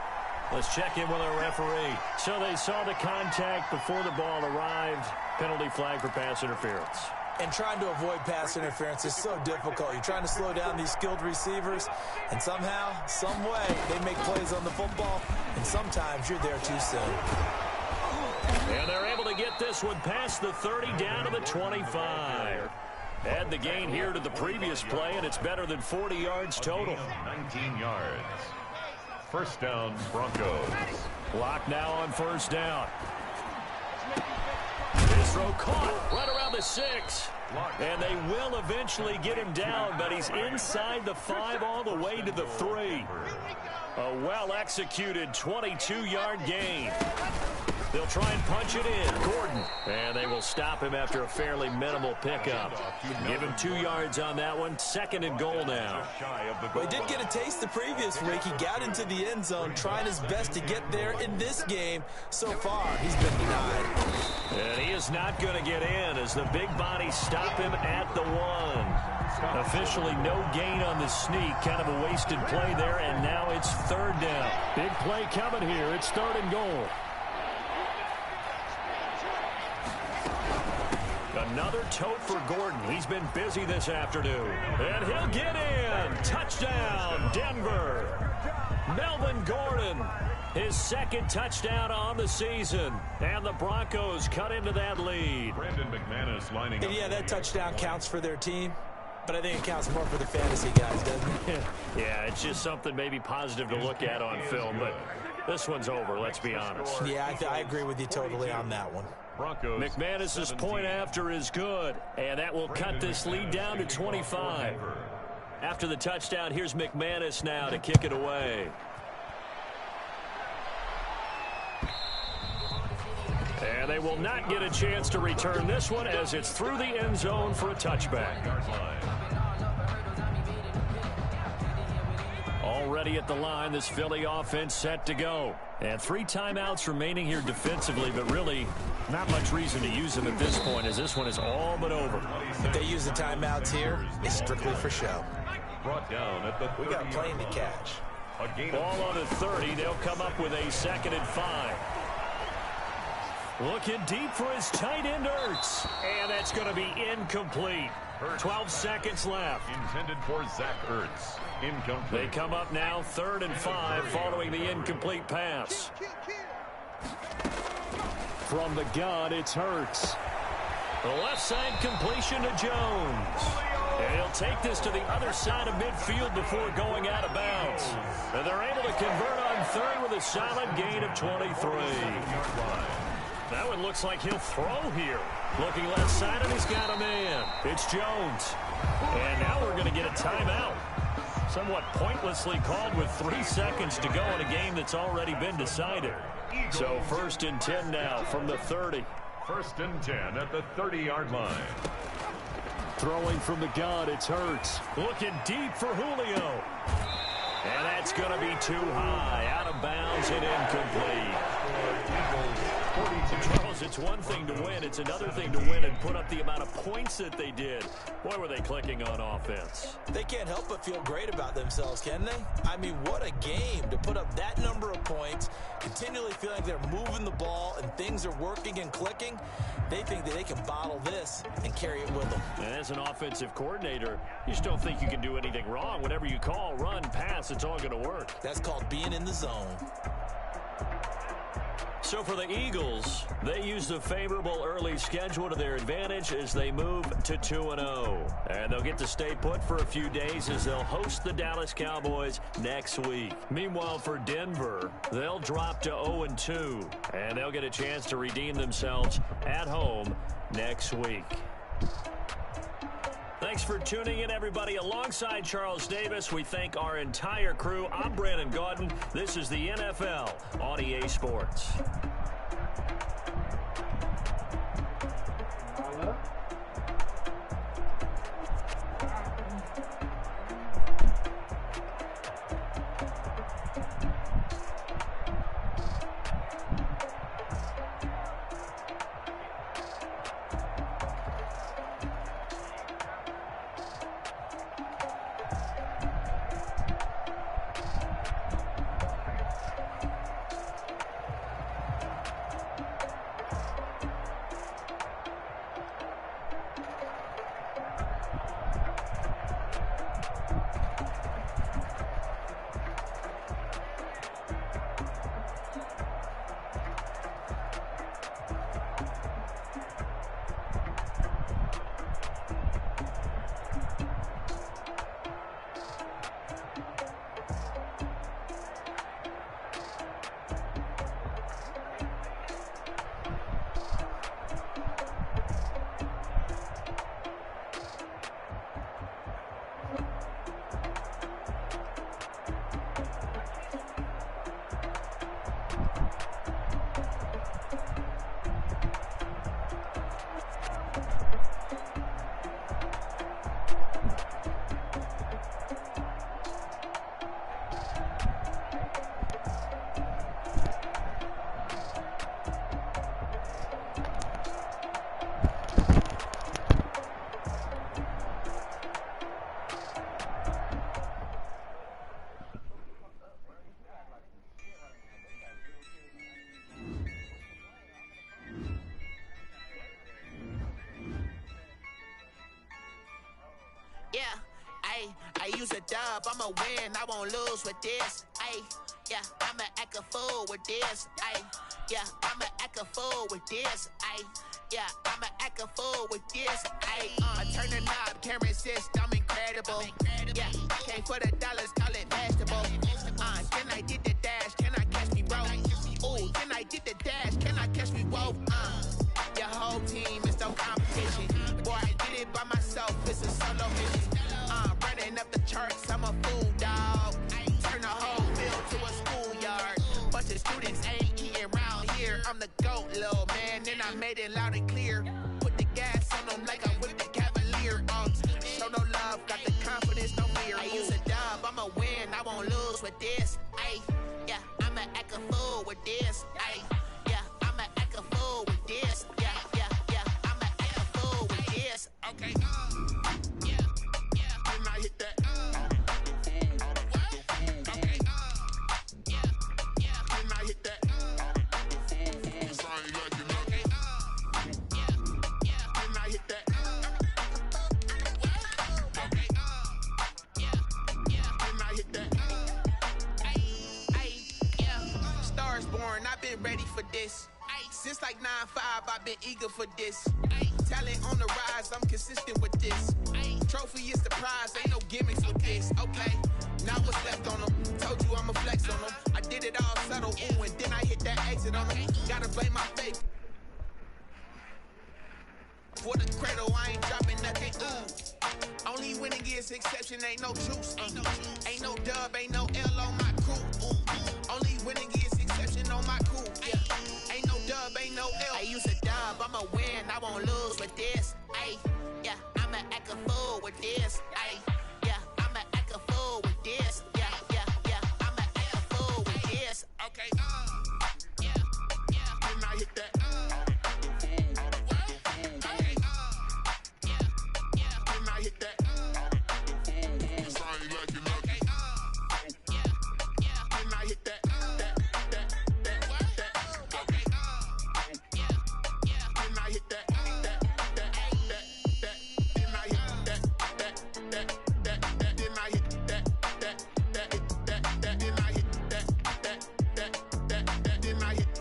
Let's check in with our referee. So they saw the contact before the ball arrived. Penalty flag for pass interference. And trying to avoid pass interference is so difficult. You're trying to slow down these skilled receivers, and somehow, some way, they make plays on the football, and sometimes you're there too soon. And they're able to get this one past the 30 down to the 25. Add the gain here to the previous play, and it's better than 40 yards total. 19 yards. First down, Broncos. Lock now on first down. His throw caught right around the 6. And they will eventually get him down, but he's inside the 5 all the way to the 3. A well-executed 22-yard gain. They'll try and punch it in. Gordon. And they will stop him after a fairly minimal pickup. Give him 2 yards on that one. Second and goal now. Well, he did get a taste the previous week. He got into the end zone, trying his best to get there in this game. So far, he's been denied. And he is not going to get in as the big bodies stop him at the 1. Officially no gain on the sneak. Kind of a wasted play there, and now it's third down. Big play coming here. It's third and goal. Another tote for Gordon. He's been busy this afternoon. And he'll get in. Touchdown, Denver. Melvin Gordon, his second touchdown on the season. And the Broncos cut into that lead. Brandon McManus lining up. Yeah, that touchdown counts for their team. But I think it counts more for the fantasy guys, doesn't it? Yeah, it's just something maybe positive to look at on film. But this one's over, let's be honest. Yeah, I agree with you totally on that one. Broncos, McManus's point after is good, and that will cut this lead down to 25. After the touchdown, here's McManus now to kick it away. And they will not get a chance to return this one as it's through the end zone for a touchback. Already at the line, this Philly offense set to go. And 3 timeouts remaining here defensively, but really not much reason to use them at this point as this one is all but over. If they use the timeouts here, it's strictly for show. Brought down at the we got a plane to catch. Ball on the 30. They'll come up with a 2nd and 5. Looking deep for his tight end, Ertz. And that's going to be incomplete. 12 seconds left. Intended for Zach Ertz. Incomplete. They come up now 3rd and 5 following the incomplete pass. From the gun, it's Hurts. The left side completion to Jones. And he'll take this to the other side of midfield before going out of bounds. And they're able to convert on 3rd with a solid gain of 23. That one looks like he'll throw here. Looking left side, and he's got a man. It's Jones. And now we're going to get a timeout. Somewhat pointlessly called with 3 seconds to go in a game that's already been decided. So 1st and 10 now from the 30. 1st and 10 at the 30-yard line. Throwing from the gun, it's Hurts. Looking deep for Julio. And that's going to be too high. Out of bounds and incomplete. Charles, it's one thing to win. It's another thing to win and put up the amount of points that they did. Boy, were they clicking on offense. They can't help but feel great about themselves, can they? I mean, what a game to put up that number of points, continually feeling like they're moving the ball and things are working and clicking. They think that they can bottle this and carry it with them. And as an offensive coordinator, you just don't think you can do anything wrong. Whatever you call, run, pass, it's all going to work. That's called being in the zone. So for the Eagles, they use the favorable early schedule to their advantage as they move to 2-0. And they'll get to stay put for a few days as they'll host the Dallas Cowboys next week. Meanwhile, for Denver, they'll drop to 0-2. And they'll get a chance to redeem themselves at home next week. Thanks for tuning in, everybody. Alongside Charles Davis, we thank our entire crew. I'm Brandon Gaudin. This is the NFL on EA Sports. dub, I'ma win, I won't lose with this. Ayy, yeah, I'ma act a fool with this. Ayy, yeah, I'ma act a fool with this. Ayy, yeah, I'ma act a fool with this. Ayy, I turn the knob, can't resist, I'm incredible. Yeah, came for the dollars, call it vegetable. Then I did the dash, can I catch me, bro? Ooh, then I did the dash, can I catch me, whoa? Your whole team is no competition. Boy, I did it by myself, it's a solo mission. Running up the charts, I'm a fool, dog. Turn the whole field to a schoolyard. Bunch of students ain't eating round here. I'm the GOAT, little man, and I made it loud and clear. Put the gas on them like I whipped the Cavalier. Show no love, got the confidence, no fear. I use a dub, I'ma win, I won't lose with this. Ayy, yeah, I'ma act a fool with this. Ayy, yeah, I'ma act a fool with this. Yeah, yeah, yeah, I'ma act a fool with this. Okay, yeah, yeah, then I hit that. Okay, yeah, yeah, then I hit that. Sorry, like you know. Okay, yeah, yeah, then I hit that. Okay, yeah, yeah, then I hit that. Yeah, stars born, I've been ready for this. Since like 9-5, I've been eager for this. Talent on the rise, I'm consistent with this. Trophy is the prize, ain't no gimmicks with this. Okay, now what's left on them? Told you I'ma flex on them. I did it all subtle, ooh, and then I hit that exit on them. Gotta blame my faith. For the cradle, I ain't dropping nothing, ooh. Only winning is exception, ain't no truce. Ain't no dub, ain't no L on my crew, ooh. Only winning is exception on my crew, yeah. Ain't no dub, ain't no L. I use a dub, I'ma win, I won't lose with this. Ayy, yeah, I'ma act a fool with this. Ayy, yeah, I'ma act a fool with this. Yeah, yeah, yeah, I'ma act a fool with this. Okay, yeah, yeah, then I hit that. Hit that. Sorry, like you know. Okay. Yeah, yeah. Then I hit that. Okay. Yeah, yeah. Then I hit that. Then I hit that. Then I hit that. Then I hit that. Then I hit that. Then I hit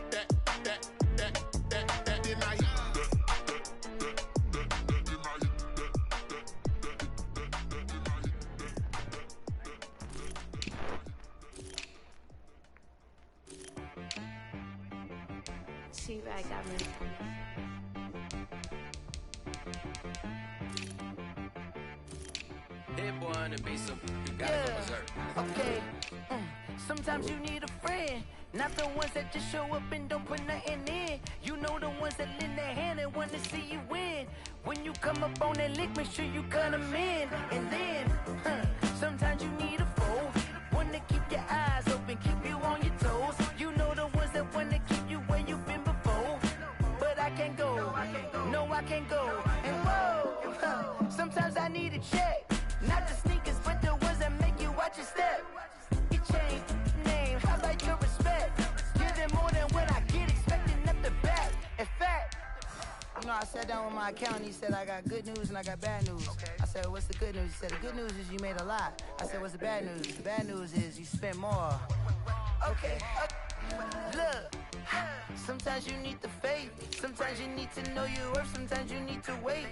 T-Bag got me. Hit boy on the beat, so you gotta go berserk. Okay. Sometimes you need a friend, not the ones that just show up and don't put nothing in. You know the ones that lend their hand and want to see you win. When you come up on that lick, make sure you cut them in. And then, sometimes you need a foe, one to keep your eyes open, keep you on your toes. You know the ones that want to keep you where you've been before. But I can't go, no I can't go. And whoa, sometimes I need a check, not the sneakers, but the ones that make you watch your step. You change name, highlight your respect. Give them more than what I get, expecting up the back. In fact, you know, I sat down with my accountant, he said I got good news and I got bad news. I said, what's the good news? He said, the good news is you made a lot. I said, what's the bad news? The bad news is you spent more. Okay, look, sometimes you need the faith, sometimes you need to know your worth, sometimes you need to wait.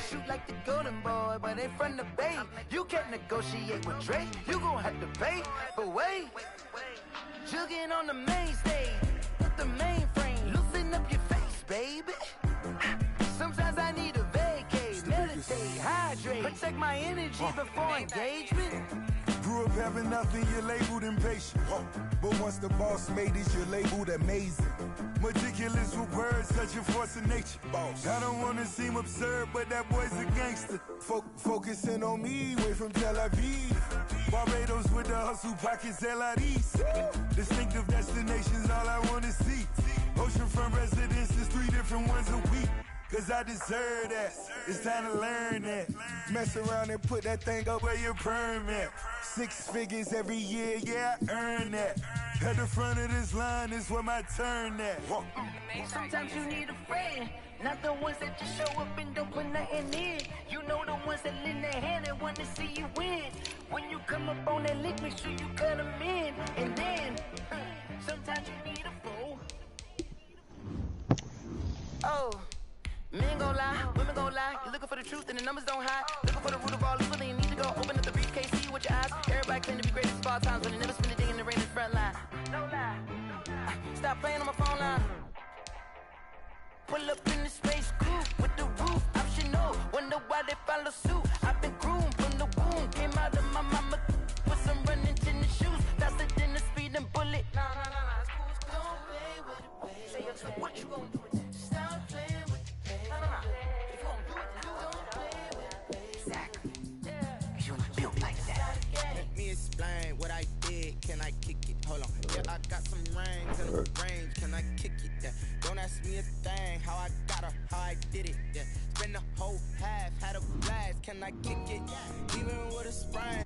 Shoot like the golden boy, but ain't from the bay. You can't negotiate with Drake, you gon' have to pay. But wait, jugging on the main stage, with the mainframe, loosen up your face, baby. Sometimes I need a vacate, meditate, hydrate, protect my energy before engagement. Grew up having nothing, you're labeled impatient. But once the boss made it, you're labeled amazing. Meticulous with words, such a force of nature. I don't wanna seem absurd, but that boy's a gangster. Focusing on me, way from Tel Aviv. Barbados with the hustle pockets, LIDs. Distinctive destinations, all I wanna see. Oceanfront residences, 3 different ones a week. Cause I deserve that, it's time to learn that. Mess around and put that thing up where your permit. 6 figures every year, yeah, I earn that. At the front of this line is where my turn at. Sometimes you need a friend, not the ones that just show up and don't put nothing in. You know the ones that lend their hand and want to see you win. When you come up on that lick, make sure you cut them in. And then, sometimes you need a fool. Oh, men gon' lie, women gon' lie. You're looking for the truth and the numbers don't hide. Looking for the root of all evil, then you need to go open up the briefcase, see with your eyes. Everybody claim to be greatest of all times, but they never spend a day in the rain in the front line. No lie. Stop playing on my phone line. Pull up in the space coupe with the roof optional. Wonder why they follow suit. I've been groomed from the womb. Came out of my mama with some running tennis shoes. Faster than the speeding bullet. No, it's cool, it's cool. Don't play with the pain. What you gonna do with it? Stop playing with the pain. No. If you gonna do it, don't play with the pain. Exactly. Cause you ain't built like that. Let me explain what I did. Can I kick it? Hold on. Yeah, I got some range in the range. Can I kick it? Yeah. Don't ask me a thing. How I got her, how I did it. Yeah. Spend the whole half, had a blast. Can I kick it? Even with a sprain.